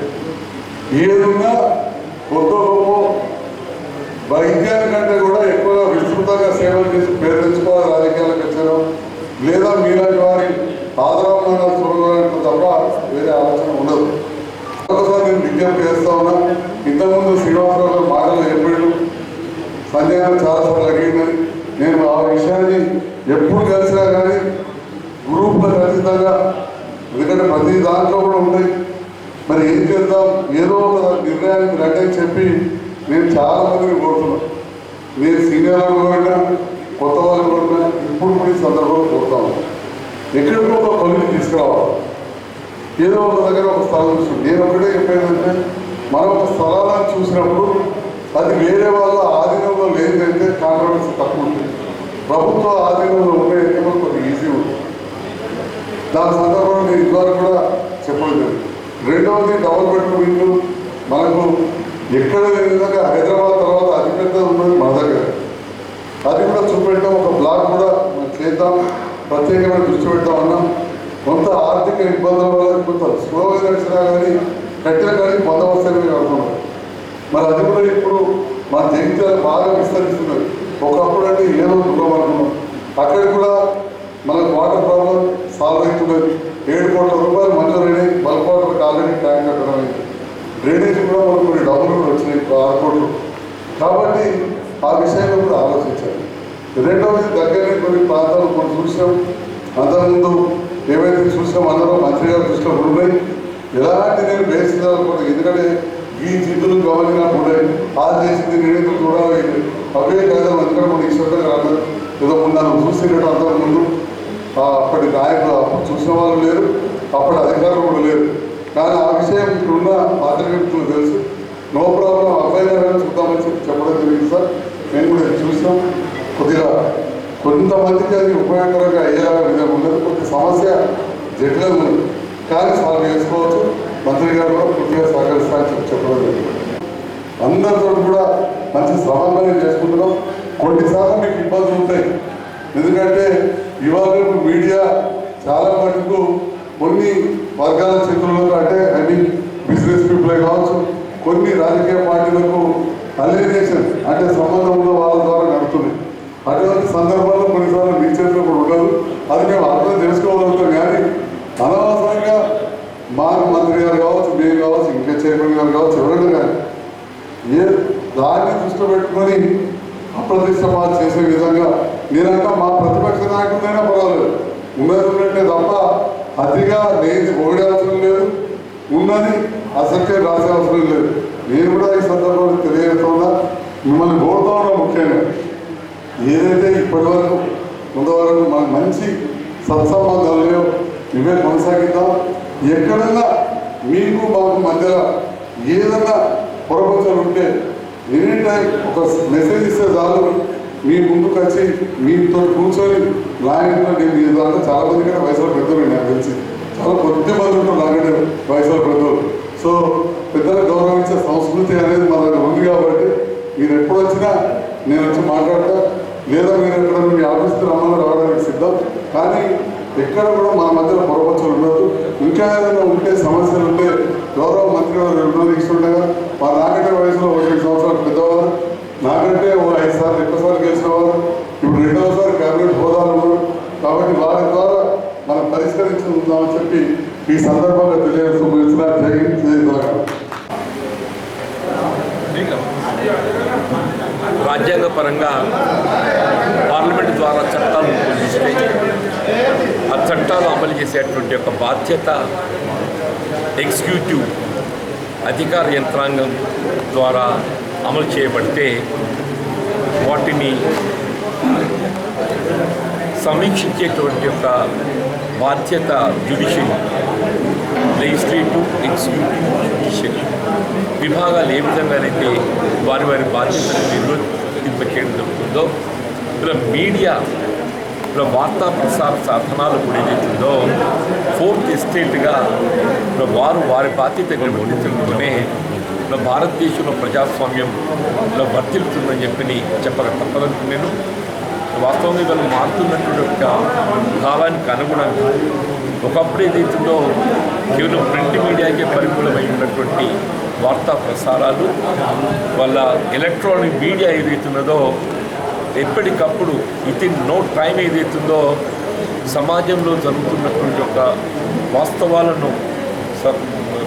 ఏదున్నా కొత్త గొప్ప వైద్యానికంటే కూడా ఎక్కువగా విస్తృతంగా సేవలు చేసి పేరు తెచ్చుకోవాలి రాజకీయాలకు వచ్చాను, లేదా మీలాంటి వారి ఆదరణ చూడాలంటే తప్ప వేరే ఆలోచన ఉండదు. ఒకసారి నేను విజ్ఞప్తి చేస్తా ఉన్నా, ఇంతకుముందు శ్రీనివాసరావు గారు మాటలు చెప్పాడు, సంజయ్ గారు చాలాసార్లు అడిగిందని. నేను ఆ విషయాన్ని ఎప్పుడు కలిసినా కానీ గ్రూప్లో ఖచ్చితంగా, ఎందుకంటే ప్రతి దాంట్లో కూడా ఉంటాయి, మరి ఏం చేద్దాం ఏదో ఒక నిర్ణయానికి రండి చెప్పి నేను చాలా మందిని కోరుతున్నాను. నేను సీనియర్ వాళ్ళు కూడా కొత్త వాళ్ళు కూడా ఇప్పుడు కూడా ఈ సందర్భంలో కోరుతాను. ఎక్కడికో ఒక కొలికి తీసుకురావాలి. ఏదో ఒక దగ్గర ఒక స్థలం చూసి నేను ఒకటే చెప్పేదంటే, మనం ఒక స్థలాలను చూసినప్పుడు అది వేరే వాళ్ళ ఆధీనంలో లేదంటే కాంట్రవర్సీ తక్కువ ఉంటుంది. ప్రభుత్వ ఆధీనంలో ఉంటే కొంచెం ఈజీ ఉంటుంది. దాని సందర్భంలో నేను ఇదివరకు కూడా చెప్పలేదు. రెండవది డబుల్ బెడ్రూమ్ ఇల్లు మనకు ఎక్కడ లేని విధంగా హైదరాబాద్ తర్వాత అతిపెద్ద ఉన్నది మన దగ్గర. అది కూడా చూపెట్టాం, ఒక బ్లాక్ కూడా చేద్దాం, ప్రత్యేకమైన దృష్టి పెడతామన్నాం. కొంత ఆర్థిక ఇబ్బందుల వల్ల కొంత స్లోగా నడిచినా కానీ కట్టిన కానీ పొందవలసే కడుతున్నాం. మరి అది కూడా ఇప్పుడు మన జగిత్యాల బాగా విస్తరిస్తున్నది. ఒకప్పుడు అంటే ఏదో దూరం అనుకున్నాం, అక్కడ కూడా మనకు వాటర్ ప్రాబ్లం సాల్వ్ అవుతున్నది. 7 కోట్ల రూపాయలు మంజూరైనాయి. బల్క్ వాటర్కి ఆల్రెడీ ట్యాంక్ కట్టడం అయింది. డ్రైనేజ్ కూడా మనకు కొన్ని డబ్బులు కూడా వచ్చినాయి, 6 కోట్లు. కాబట్టి ఆ విషయంలో కూడా ఆలోచించాలి. రెండవది దగ్గరనే కొన్ని ప్రాంతాలు మనం చూసాం. అంతకుముందు ఏవైతే చూసాం అందరూ మంత్రి గారు దృష్టిలో ఉన్నాయి. ఎలాంటి నేను బేసిదాలు, ఎందుకంటే ఈ జిద్దులు గమనించినప్పుడు ఉన్నాయి. ఆ చేసింది నేనేందుకు చూడాలి అవే కాదు. అందుకని మన ఈశ్వరంగా రాదు ఏదో నన్ను చూసినట్టు అంతకుముందు అప్పటి నాయకులు అప్పుడు చూసిన వాళ్ళు లేరు, అప్పటి అధికారులు కూడా లేరు. కానీ ఆ విషయం ఇప్పుడున్న పాత్రికేయులకు తెలుసు. నో ప్రాబ్లం, అబ్బాయిలు చూద్దామని చెప్పడం జరిగింది సార్. మేము కూడా చూసాం. కొద్దిగా కొంతమందికి అది ఉపయోగకరంగా అయ్యేలాగా విధంగా ఉండదు. కొద్ది సమస్య జటిలంగా ఉంది, కానీ సాల్వ్ చేసుకోవచ్చు. మంత్రి గారు కూడా పూర్తిగా సహకరిస్తారని చెప్పడం జరిగింది. అందరితో కూడా మంచి సమన్వయం చేసుకుంటున్నాం. కొన్నిసార్లు మీకు ఇబ్బందులు ఉంటాయి, ఎందుకంటే ఇవాళ మీడియా చాలా మటుకు కొన్ని వర్గాల చేతుల్లో అంటే బిజినెస్ పీపులే కావచ్చు, కొన్ని రాజకీయ పార్టీలకు అలినేషన్ అంటే సంబంధం ఉన్న వాళ్ళ ద్వారా నడుతుంది. అటువంటి సందర్భాల్లో కొన్నిసార్లు మీ చేతిలో కూడా ఉండదు. అది మేము అర్థం చేసుకోగలుగుతాం. కానీ అనవసరంగా మా మంత్రి గారు కావచ్చు, మేము కావచ్చు, ఇంకా చైర్మన్ గారు కావచ్చు, ఎవరైనా కానీ దాన్ని దృష్టిలో పెట్టుకొని అప్రతిష్టపాత చేసే విధంగా నేనంతా మా ప్రతిపక్ష నాయకులైనా పర్వాలేదు, ఉన్నది ఉన్నట్టే తప్ప అతిగా నేను ఓడే అవసరం లేదు, ఉన్నది అసత్యం రాసే అవసరం లేదు. నేను కూడా ఈ సందర్భంలో తెలియజేస్తున్నా, మిమ్మల్ని కోరుతా ఉన్నా ముఖ్యంగా ఏదైతే ఇప్పటి వరకు కొంతవరకు మనకు మంచి సత్సంబంధాలు లేవు, ఇవే కొనసాగిద్దాం. ఎక్కడన్నా మీకు మాకు మధ్యలో ఏదన్నా పొరపచ్చాలు ఉంటే ఎనీ టైం ఒక మెసేజ్ ఇస్తే చాలు, మీ ముందుకు వచ్చి మీతో కూర్చొని లాయంలో నేను మీ దాంట్లో చాలా మంది కంటే వయసులో పెద్దలు నాకు తెలిసి చాలా కొద్ది మంది ఉంటారు నాకంటే వయసులో పెద్దలు. సో పెద్దలు గౌరవించే సంస్కృతి అనేది మన దగ్గర ఉంది కాబట్టి మీరు ఎప్పుడు వచ్చినా నేను వచ్చి మాట్లాడతా, లేదా మీరు ఎక్కడ మీ ఆఫీస్కి రమ్మని రావడానికి సిద్ధం. కానీ ఎక్కడ కూడా మన మధ్యలో పొరపచ్చులు ఉండదు. ఇంకా ఏదైనా ఉంటే సమస్యలు ఉంటే గౌరవ మంత్రి గారు నిర్ణయిస్తుండగా మా నాకంటే వయసులో 1 సంవత్సరాలు పెద్దవారు, నాకంటే 5 సార్లు ఎక్కువసార్లు గెలిచిన వారు, ఇప్పుడు 2వసారి కేబినెట్ హోదాలు ఉన్నారు. కాబట్టి వారి ద్వారా మనం పరిష్కరించుకుందామని చెప్పి ఈ సందర్భంగా తెలియజేస్తూ రాజ్యాంగపరంగా పార్లమెంట్ ద్వారా చట్టాలు రూపొందిస్తే ఆ చట్టాలు అమలు చేసేటువంటి యొక్క బాధ్యత ఎగ్జిక్యూటివ్ అధికార యంత్రాంగం ద్వారా అమలు చేయబడితే వాటిని సమీక్షించేటువంటి యొక్క బాధ్యత జ్యుడిషియరీ, లెజిస్లేటివ్, ఎగ్జిక్యూటివ్, జ్యుడిషియరీ విభాగాలు ఏ విధంగానైతే వారి వారి బాధ్యతను నిర్వర్తింపచేయడం జరుగుతుందో, ఇలా మీడియా ఇలా వార్తా ప్రసార సాధనాలు కూడా ఏదైతుందో 4th ఎస్టేట్గా వారు వారి బాధ్యత నిర్వర్తించడంతోనే ఇలా భారతదేశంలో ప్రజాస్వామ్యం ఇలా వర్తిల్తుందని చెప్పక తప్పదంటూ నేను వాస్తవంగా వీళ్ళు మారుతున్నటువంటి యొక్క కాలానికి అనుగుణంగా ఒకప్పుడు ఏదైతుందో కేవలం ప్రింట్ మీడియాకే పరిమితమై ఉన్నటువంటి వార్తా ప్రసారాలు వాళ్ళ ఎలక్ట్రానిక్ మీడియా ఏదైతున్నదో ఎప్పటికప్పుడు వితిన్ నో టైం ఏదైతుందో సమాజంలో జరుగుతున్నటువంటి యొక్క వాస్తవాలను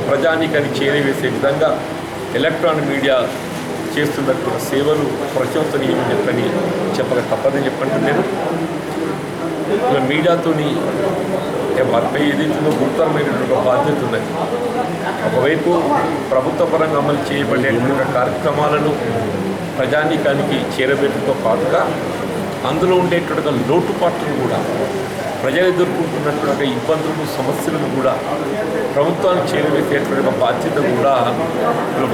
ప్రజానీకానికి చేరవేసే విధంగా ఎలక్ట్రానిక్ మీడియా చేస్తున్నటువంటి సేవలు ప్రశంసనీయమని చెప్పక తప్పదని చెప్పండి. నేను ఇలా మీడియాతోని వారిపై ఏదైతుందో గురుతరమైనటువంటి బాధ్యత ఉన్నది. ఒకవైపు ప్రభుత్వ పరంగా అమలు చేయబడేటువంటి కార్యక్రమాలను ప్రజానీకానికి చేరవేయడంతో పాటుగా అందులో ఉండేటువంటి లోటుపాట్లను కూడా ప్రజలు ఎదుర్కొంటున్నటువంటి ఇబ్బందులను, సమస్యలను కూడా ప్రభుత్వానికి చేరవేసేటువంటి బాధ్యత కూడా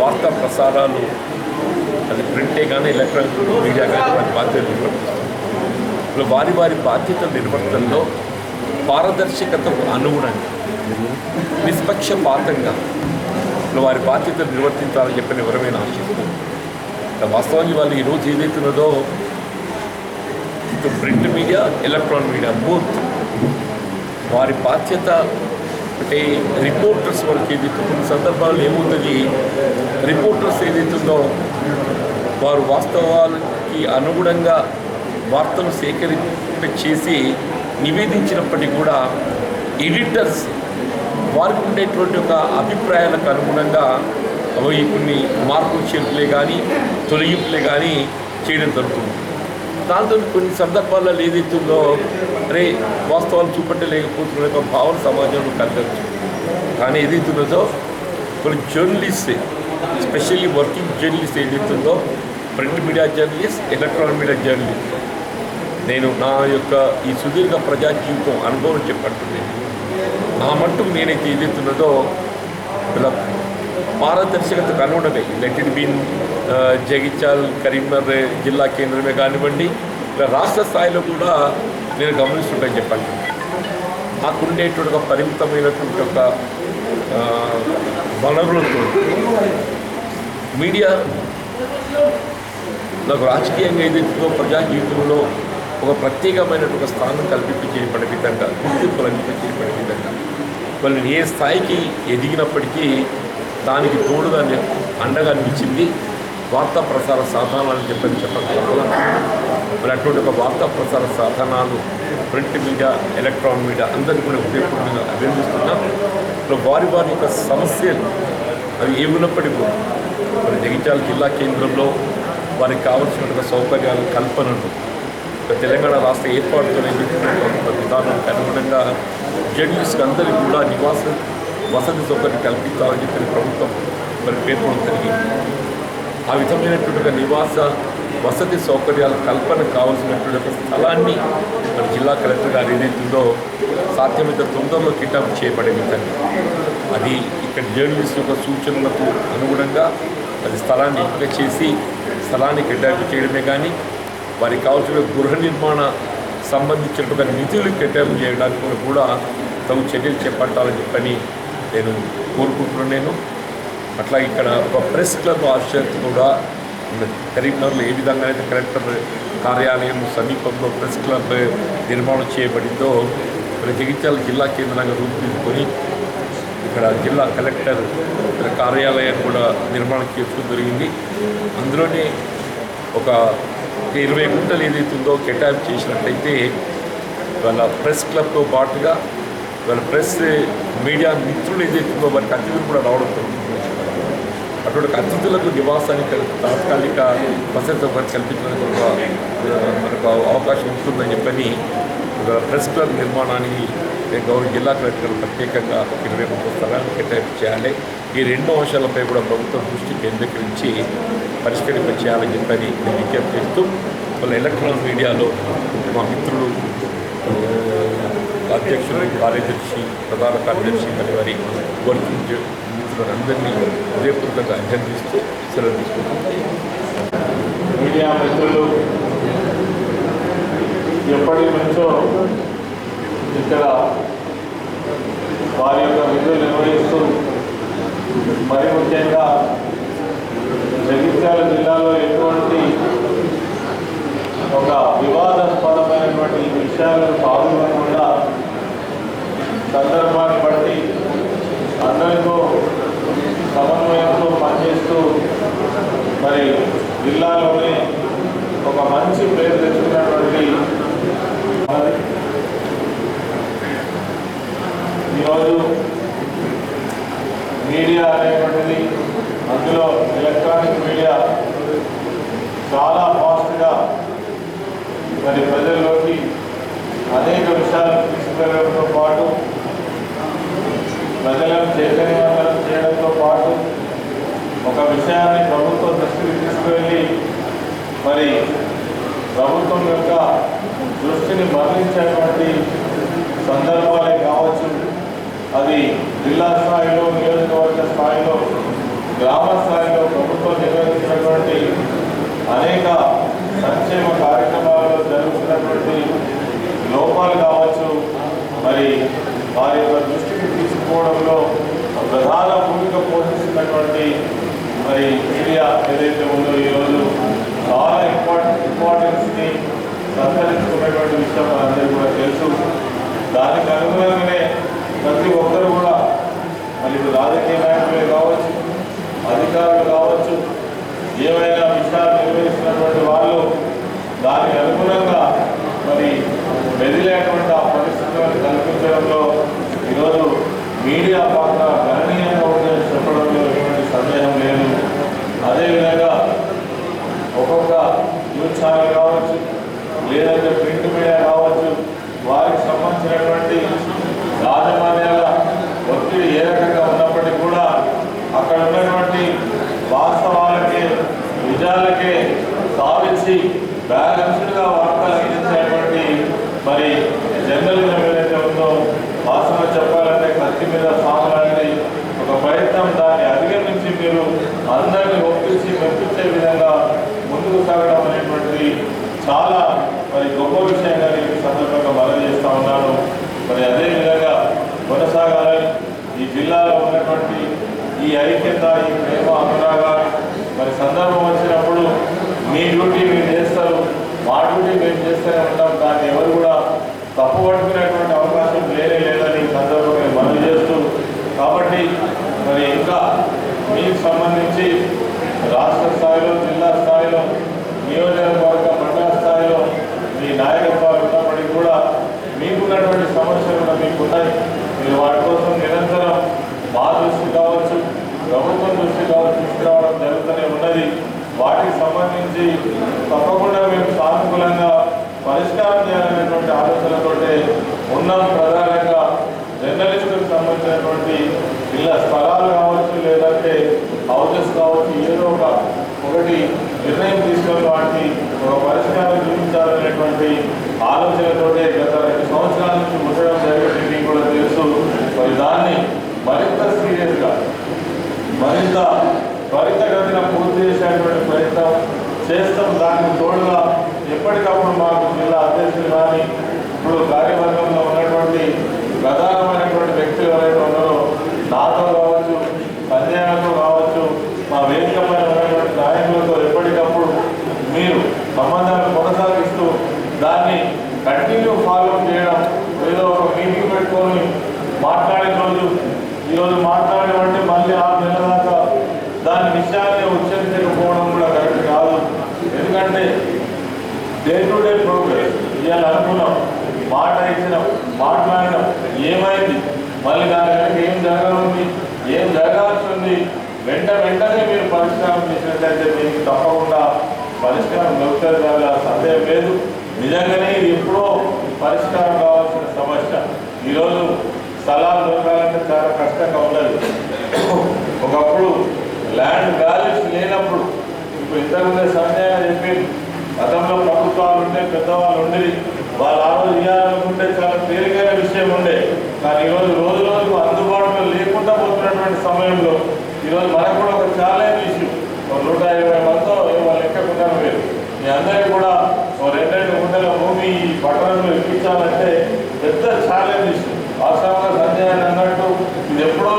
వార్తా ప్రసారాలు అది ప్రింటే కానీ ఎలక్ట్రానిక్ మీడియా కానీ వారి బాధ్యత నిర్వర్తిస్తారు. వారి వారి బాధ్యతల నిర్వర్తనలో పారదర్శకతకు అనుగుణంగా నిష్పక్షపాతంగా వారి బాధ్యతలు నిర్వర్తించాలని చెప్పిన ఎవరమైనా ఆశిస్తుంది. వాస్తవానికి వాళ్ళు ఈరోజు ఏదైతున్నదో print media, electronic media both వారి బాధ్యత అంటే రిపోర్టర్స్ వరకు ఏదైతే కొన్ని సందర్భాల్లో ఏమవుతుంది, రిపోర్టర్స్ ఏదైతుందో వారు వాస్తవాలకి అనుగుణంగా వార్తలు సేకరింప చేసి నివేదించినప్పటికీ కూడా ఎడిటర్స్ వారికి ఉండేటువంటి ఒక అభిప్రాయాలకు అనుగుణంగా అవి కొన్ని మార్పులు చేర్పులే కానీ తొలగింపులే కానీ చేయడం జరుగుతుంది. దాంతో కొన్ని సందర్భాల్లో ఏదైతుందో అరే వాస్తవాలు చూపట్టలేకపోతున్న ఒక భావన సమాజంలో కలగచ్చు. కానీ ఏదైతున్నదో కొన్ని జర్నలిస్ట్ స్పెషల్లీ వర్కింగ్ జర్నలిస్ట్ ఏదైతుందో print media journalist, electronic media journalist నేను నా యొక్క ఈ సుదీర్ఘ ప్రజా జీవితం అనుభవం చెప్పంటున్నాను. నా మట్టుకు నేనైతే ఏదైతున్నదో ఇలా పారదర్శకతకు అనుగుణమే let it been Jagtial, Karimnagar జిల్లా కేంద్రమే కానివ్వండి, ఇలా రాష్ట్ర స్థాయిలో కూడా నేను గమనిస్తుంటాను చెప్పండి. నాకుండేటువంటి ఒక పరిమితమైనటువంటి ఒక వనరులతో మీడియా నాకు రాజకీయంగా ఏదైతుందో ప్రజా జీవితంలో ఒక ప్రత్యేకమైనటువంటి స్థానం కల్పించబడే విధంగా, గుర్తింపు కల్పించబడే విధంగా వాళ్ళు ఏ స్థాయికి ఎదిగినప్పటికీ దానికి తోడుగా అండగా అనిపించింది వార్తా ప్రసార సాధనాలని చెప్పగలం. మరి అటువంటి ఒక వార్తా ప్రసార సాధనాలు ప్రింట్ మీడియా, ఎలక్ట్రానిక్ మీడియా అందరికీ కూడా ఉపయోగపడంగా అభినందిస్తున్నాం. వారి యొక్క సమస్యలు అవి ఏమున్నప్పటికీ కూడా మరి జగిత్యాల జిల్లా కేంద్రంలో వారికి కావాల్సిన సౌకర్యాల కల్పనను తెలంగాణ రాష్ట్ర ఏర్పాటుతో విధానానికి అనుగుణంగా జర్నలిస్టులు అందరికీ కూడా నివాస వసతి సౌకర్యం కల్పించాలని చెప్పి ప్రభుత్వం మరి పేర్కొనడం జరిగింది. ఆ విధమైనటువంటి నివాస వసతి సౌకర్యాల కల్పన కావాల్సినటువంటి స్థలాన్ని మన జిల్లా కలెక్టర్ గారు ఏదైతుందో సాధ్యమైతే తొందరలో కిటాప్ చేయబడే విధంగా అది ఇక్కడ జర్నలిస్ట్ యొక్క సూచనలకు అనుగుణంగా అది స్థలాన్ని ఎంపిక చేసి స్థలాన్ని కేటాయింపు చేయడమే కానీ వారికి కావాల్సిన గృహ నిర్మాణ సంబంధించినటువంటి నిధులు కేటాయింపు చేయడానికి కూడా తగు చర్యలు చేపట్టాలని చెప్పని నేను కోరుకుంటున్నాను. అట్లా ఇక్కడ ఒక ప్రెస్ క్లబ్ ఆశ్చర్య కూడా కరీంనగర్లో ఏ విధంగా అయితే కలెక్టర్ కార్యాలయం సమీపంలో ప్రెస్ క్లబ్ నిర్మాణం చేయబడిందో ఇక్కడ జగిత్యాల జిల్లా కేంద్రంగా రూపుదిద్దుకొని ఇక్కడ జిల్లా కలెక్టర్ కార్యాలయం కూడా నిర్మాణం చేయడం జరిగింది. అందులోనే ఒక 20 గుంటలు ఏదైతుందో కేటాయింపు చేసినట్లయితే వాళ్ళ ప్రెస్ క్లబ్తో పాటుగా వాళ్ళ ప్రెస్ మీడియా మిత్రులు ఏదైతుందో వారికి అతిథులు కూడా రావడం జరుగుతుంది. అటువంటి అతిథులకు నివాసానికి తాత్కాలిక వసతి కల్పించడానికి మనకు అవకాశం ఉంటుందని చెప్పని ప్రెస్ క్లబ్ నిర్మాణానికి గౌరవ జిల్లా కలెక్టర్ ప్రత్యేకంగా 20 స్థలాన్ని కేటాయింపు చేయాలి. ఈ 2 అంశాలపై కూడా ప్రభుత్వం దృష్టి కేంద్రీకరించి పరిష్కరింపచేయాలని చెప్పని నేను విజ్ఞప్తి చేస్తూ వాళ్ళ ఎలక్ట్రానిక్ మీడియాలో మా మిత్రులు అధ్యక్షులు, కార్యదర్శి, ప్రధాన కార్యదర్శి మరి వారి వర్కింగ్ మిత్రులందరినీ హృదయపూర్వకంగా అభినందిస్తూ సెలవు తీసుకుంటున్నాను. మీడియా మిత్రులు ఎప్పటి నుంచో ఇక్కడ వారి యొక్క విధులు నిర్వహిస్తూ మరి ముఖ్యంగా జగిత్యాల జిల్లాలో ఎటువంటి ఒక వివాదాస్పదమైనటువంటి విషయాలను పాల్గొనకుండా సందర్భాన్ని బట్టి అందరితో సమన్వయంతో పనిచేస్తూ మరి జిల్లాలోనే ఒక మంచి పేరు తెచ్చుకున్నటువంటి ఈరోజు మీడియా అనేటువంటిది, అందులో ఎలక్ట్రానిక్ మీడియా చాలా ఫాస్ట్గా మరి ప్రజల్లోకి అనేక విషయాలు తీసుకెళ్లడంతో పాటు ప్రజలను చైతన్యవంతం చేయడంతో పాటు ఒక విషయాన్ని ప్రభుత్వం దృష్టికి తీసుకువెళ్ళి మరి ప్రభుత్వం యొక్క దృష్టిని మరలించేటువంటి సందర్భాలే కావచ్చు, అది జిల్లా స్థాయిలో, నియోజకవర్గ స్థాయిలో, గ్రామ స్థాయిలో ప్రభుత్వం నిర్వహించినటువంటి అనేక సంక్షేమ కార్యక్రమాల్లో జరుగుతున్నటువంటి లోపాలు కావచ్చు, మరి వారి యొక్క దృష్టికి తీసుకోవడంలో ప్రధాన భూమిక పోషిస్తున్నటువంటి మరి మీడియా ఏదైతే ఉందో ఈరోజు చాలా ఇంపార్టెన్స్ని సంతరించుకున్నటువంటి విషయం మనందరికీ కూడా తెలుసు. దానికి అనుగుణంగానే ప్రతి ఒక్కరు కూడా మరి రాజకీయ నాయకులే కావచ్చు, అధికారులు కావచ్చు, ఏవైనా విషయాలు నిర్వహిస్తున్నటువంటి వాళ్ళు దానికి అనుగుణంగా మరి మెదిలేటువంటి ఆ పరిస్థితులను కల్పించడంలో ఈరోజు మీడియా పాత్ర గణనీయంగా ఉందని చెప్పడంలో ఎటువంటి సందేహం లేదు. అదేవిధంగా ఒక్కొక్క న్యూస్ ఛానల్ కావచ్చు, లేదంటే ప్రింట్ మీడియా కావచ్చు, వారికి సంబంధించినటువంటి యాజమాన్యాల ఒత్తిడి ఏ రకంగా ఉన్నప్పటికీ కూడా అక్కడ ఉన్నటువంటి వాస్తవాలకే, నిజాలకే సాధించి బ్యాలెన్స్డ్గా వార్తలు అందించేటువంటి మరి జర్నలిజం ఏదైతే ఉందో వాస్తవం చెప్పాలంటే కత్తి మీద సామలాంటి ఒక ప్రయత్నం, దాన్ని అధిగమించి మీరు అందరినీ ఒప్పించి మెప్పించే విధంగా ముందుకు సాగడం అనేటువంటి చాలా మరి గొప్ప విషయంగా నేను సందర్భంగా మనం చేస్తూ ఉన్నాను. మరి అదేవిధంగా కొనసాగాలని ఈ జిల్లాలో ఉన్నటువంటి ఈ ఐక్యత, ఈ ప్రేమ, అనురాగాలు మరి సందర్భం వచ్చినప్పుడు మీ డ్యూటీ మీరు చేస్తారు, మా డ్యూటీ మేము చేస్తూనే ఉంటాం. దాన్ని ఎవరు కూడా తప్పు పట్టుకునేటువంటి అవకాశం లేదని సందర్భంగా మనం చేస్తూ, కాబట్టి మరి ఇంకా మీకు సంబంధించి రాష్ట్ర స్థాయిలో, జిల్లా స్థాయిలో, నియోజకవర్గ మండల స్థాయిలో మీ నాయకత్వాలు ఉన్నప్పటికీ కూడా మీకున్నటువంటి సమస్యలు కూడా మీకున్నాయి. మీరు వాటి కోసం నిరంతరం మా దృష్టి కావచ్చు, ప్రభుత్వం దృష్టి కావచ్చు తీసుకురావడం జరుగుతూనే ఉన్నది. వాటికి సంబంధించి తప్పకుండా మేము సానుకూలంగా పరిష్కారం చేయాలనేటువంటి ఆలోచనతోటే ఉన్నాం. ప్రధానంగా జర్నలిస్టులకు సంబంధించినటువంటి ఇళ్ళ స్థలాలు కావచ్చు, లేదంటే హౌసెస్ కావచ్చు, ఏదో ఒకటి నిర్ణయం తీసుకొని వాటికి ఒక పరిష్కారం చూపించాలనేటువంటి ఆలోచనతోటే గత 2 సంవత్సరాల నుంచి ఉండడం జరిగింది. మీకు కూడా తెలుసు. మరి దాన్ని మరింత సీరియస్గా, మరింత త్వరితగతిన పూర్తి చేసేటువంటి ప్రయత్నం చేస్తాం. దానికి తోడుగా ఎప్పటికప్పుడు మాకు జిల్లా అధ్యక్షులు కానీ, ఇప్పుడు కార్యవర్గంలో ఉన్నటువంటి ప్రధానమైనటువంటి వ్యక్తులు ఎవరైతే ఉన్నారో నాతో కావచ్చు, సంజయాలతో కావచ్చు, మా వేదిక పైన ఉన్నటువంటి నాయకులతో ఎప్పటికప్పుడు మీరు సంబంధాలు కొనసాగిస్తూ దాన్ని కంటిన్యూ ఫాలో చేయడం. ఏదో ఒక మీటింగ్ పెట్టుకొని మాట్లాడే రోజు ఈరోజు మాట్లాడేవంటే మళ్ళీ 6 నెలల దాకా దాని విషయాన్ని ఉచ్చరించకపోవడం కూడా కరెక్ట్ కాదు. ఎందుకంటే డే టు డే ప్రోగ్రెస్ ఇవాళ అనుకున్నాం, మాట ఇచ్చినాం, మాట్లాడినాం, ఏమైంది, మళ్ళీ దాని వెనక ఏం జరగనుంది, ఏం జరగాల్సి ఉంది, వెంటనే మీరు పరిష్కారం చేసినట్లయితే మీకు తప్పకుండా పరిష్కారం దొరుకుతుంది. దానిలో సందేహం లేదు. నిజంగానే ఇది ఎప్పుడో పరిష్కారం కావాల్సిన సమస్య. ఈరోజు స్థలాలు దొరకాలంటే చాలా కష్టంగా ఉన్నది. ఒకప్పుడు ల్యాండ్ వాల్యూస్ లేనప్పుడు, ఇప్పుడు ఇంతకుముందే సంజయ్ చెప్పి గతంలో ప్రభుత్వాలు ఉండే, పెద్దవాళ్ళు ఉండేది, వాళ్ళు ఆ రోజు ఇవ్వాలనుకుంటే చాలా తేలికైన విషయం ఉండే. కానీ ఈరోజు రోజు రోజుకు అందుబాటులో లేకుండా పోతున్నటువంటి సమయంలో ఈరోజు మనకు కూడా ఒక ఛాలెంజ్ ఇష్యూ. 120 మందితో ఏమో లెక్కకుండా లేదు. మీ అందరికీ కూడా 2 గుంటల భూమి ఈ పట్టణంలో ఇప్పించాలంటే పెద్ద ఛాలెంజ్ ఇష్యూ. వాస్తవంగా సంజయ్ అన్నట్టు ఇది ఎప్పుడో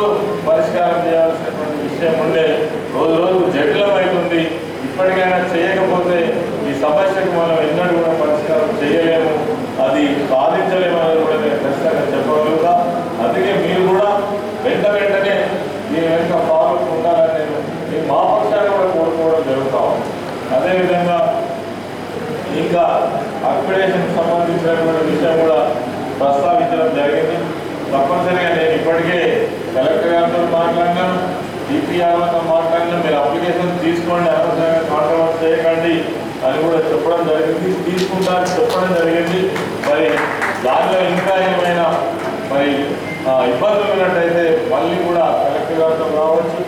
పరిష్కారం చేయాల్సినటువంటి విషయం ఉండే, రోజు రోజుకు జటిలమవుతుంది. ఇప్పటికైనా చేయకపోతే ఈ సమస్యకు మనం ఎన్నడూ కూడా పరిష్కారం చేయలేము, అది సాధించలేమని కూడా నేను ఖచ్చితంగా చెప్పగలుగుతా. అందుకే మీరు కూడా వెంటనే దీని వెనుక ఫాలో ఉండాలని నేను మా పక్షాన్ని కూడా కోరుకోవడం జరుగుతాం. అదేవిధంగా ఇంకా అక్విడేషన్కి సంబంధించినటువంటి విషయం కూడా ప్రస్తావించడం జరిగింది. తప్పనిసరిగా నేను ఇప్పటికే కలెక్టర్ గారితో మాట్లాడినాను, డిపిఆర్తో మాట్లాడినా, మీరు అప్లికేషన్ తీసుకోండి, అనవసరంగా కాంట్రవర్సీ చేయకండి అని కూడా చెప్పడం జరిగింది. తీసుకుంటారని చెప్పడం జరిగింది. మరి దానిలో ఇంకా ఏమైనా మరి ఇబ్బందులు ఉన్నట్టయితే మళ్ళీ కూడా కలెక్టర్ గారితో కావచ్చు,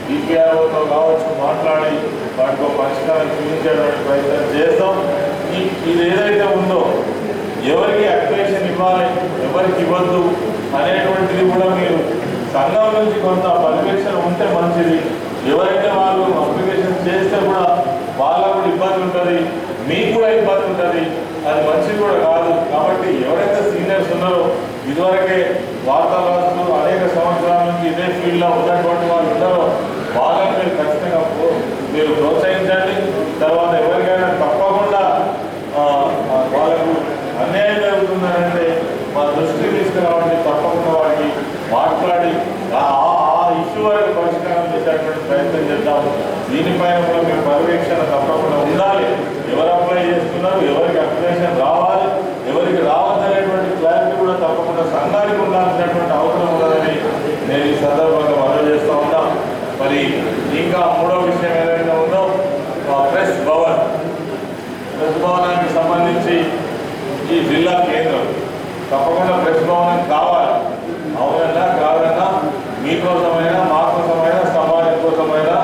డిపిఆర్ఓతో కావచ్చు మాట్లాడి వాటికి పరిష్కారం చూపించేటువంటి ప్రయత్నం చేస్తాం. ఇది ఏదైతే ఉందో ఎవరికి అప్లికేషన్ ఇవ్వాలి, ఎవరికి ఇవ్వద్దు అనేటువంటిది కూడా మీరు సంఘం నుంచి కొంత పర్యవేక్షణ ఉంటే మంచిది. ఎవరైతే వాళ్ళు అప్లికేషన్ చేస్తే కూడా వాళ్ళకు కూడా ఇబ్బంది ఉంటుంది, మీకు కూడా ఇబ్బంది ఉంటుంది, అది మంచిది కూడా కాదు. కాబట్టి ఎవరైతే సీనియర్స్ ఉన్నారో, ఇదివరకే వార్తా రాస్తూ అనేక సంవత్సరాల నుంచి ఇదే ఫీల్డ్లో ఉన్నటువంటి వాళ్ళు ఉన్నారో వాళ్ళని మీరు ఖచ్చితంగా మీరు ప్రోత్సహించండి. తర్వాత ఎవరికైనా తప్పకుండా వాళ్ళకు అన్యాయం జరుగుతుందంటే మా దృష్టికి తీసుకురావండి, తప్పకుండా వాడికి మాట్లాడి ఆ ఇష్యూ వరకు పరిష్కారం చేసేటువంటి ప్రయత్నం చేద్దాము. దీనిపైన కూడా మేము పర్యవేక్షణ తప్పకుండా ఉండాలి. ఎవరు అప్లై చేస్తున్నారు, ఎవరికి అప్లికేషన్ రావాలి, ఎవరికి రావద్దనేటువంటి క్లారిటీ కూడా తప్పకుండా సంఘానికి ఉండాల్సినటువంటి అవసరం ఉన్నదని నేను ఈ సందర్భంగా మనం చేస్తూ ఉన్నా. మరి ఇంకా 3వ విషయం ఏదైతే ఉందో ప్రెస్ భవనానికి సంబంధించి ఈ జిల్లా కేంద్రం తప్పకుండా ప్రెస్ భవనం కావాలి. అవునన్నా కాదన్నా, మీకోసమైనా మాకోసమైనా సమాజం కోసమైనా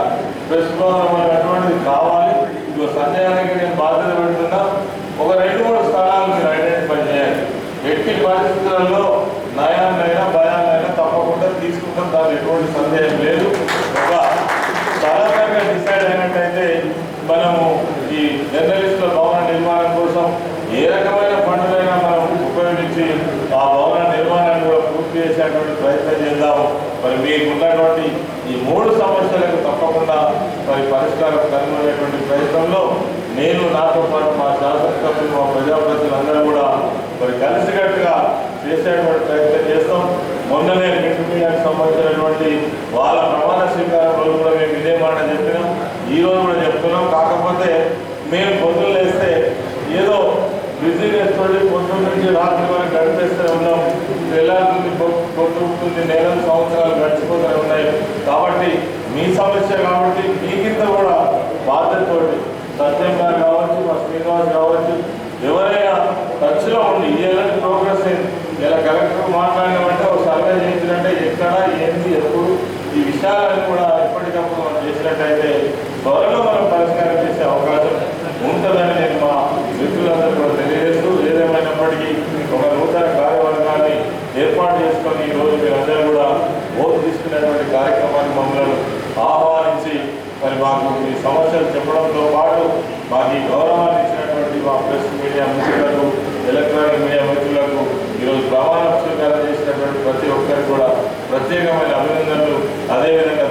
ప్రెస్ భవనం అనేటువంటిది కావాలి. ఇదిగో సంజయానికి నేను బాధ్యత పెడుతున్నా. ఒక 2-3 స్థలాలు మీరు ఐడెంటిఫై చేయాలి. ఎట్టి పరిస్థితులలో నయాన్నైనా భయాన్నైనా తప్పకుండా తీసుకుంటాం, దానికి ఎటువంటి సందేహం లేదు. ఒక స్థలంగా డిసైడ్ అయినట్టయితే మనము ఈ జర్నలిస్టుల భవన నిర్మాణం కోసం ఏ రకమైన ఫండ్లైనా మనం ఉపయోగించి ఆ భవన నిర్మాణాన్ని కూడా పూర్తి చేసేటువంటి ప్రయత్నం చేద్దాము. మరి మీకు ఉన్నటువంటి ఈ 3 సమస్యలకు తప్పకుండా మరి పరిష్కారం కనుగొనేటువంటి ప్రయత్నంలో నేను నాతో పాటు మా శాసనసభ్యులు మా ప్రజాప్రతినిధులందరూ కూడా మరి కలిసికట్టుగా చేసేటువంటి ప్రయత్నం చేస్తాం. మొన్ననే మీడియాకు సంబంధించినటువంటి వాళ్ళ ప్రమాణ స్వీకారం రోజు కూడా మేము ఇదే మాట చెప్పినాం, ఈరోజు కూడా చెప్తున్నాం. కాకపోతే మేము పొద్దున్న లేస్తే ఏదో బిజీనెస్ తోటి పొద్దున్న నుంచి రాత్రి వరకు గడిపేస్తూనే ఉన్నాం. తెల్లారుతుంది, పొద్దుతుంది, నెలలు సంవత్సరాలు గడిచిపోతూనే ఉన్నాయి. కాబట్టి మీ సమస్య కాబట్టి మీకింత కూడా బాధ్యతతోటి సత్యం గారు కావచ్చు, మా శ్రీనివాస్ కావచ్చు, ఎవరైనా ఖర్చులో ఉండి ఎలాంటి ప్రోగ్రెస్ ఇలా కలెక్టర్ మాట్లాడినామంటే ఒక సర్వే చేయించినట్టే ఎక్కడ ఏంటి ఎప్పుడు ఈ విషయాలను కూడా ఎప్పటికప్పుడు మనం చేసినట్టయితే త్వరలో మనం పరిష్కారం చేసే అవకాశం ఉంటుందని నేను మా మిత్రులందరూ కూడా తెలియజేస్తూ, ఏదేమైనప్పటికీ ఒక నూతన కార్యవర్గాన్ని ఏర్పాటు చేసుకొని ఈరోజు మీరందరూ కూడా ఓటు తీసుకునేటువంటి కార్యక్రమాన్ని మమ్మల్ని ఆహ్వానించి మరి మాకు ఈ సమస్యలు చెప్పడంతో పాటు మాకు ఈ గౌరవాన్ని ఇచ్చినటువంటి మా ప్రెస్ మీడియా మిత్రులకు, ఎలక్ట్రానిక్ మీడియా మిత్రులకు, ఈరోజు ప్రమాణ స్వీకారం చేసినటువంటి ప్రతి ఒక్కరికి కూడా ప్రత్యేకమైన అభినందనలు, అదేవిధంగా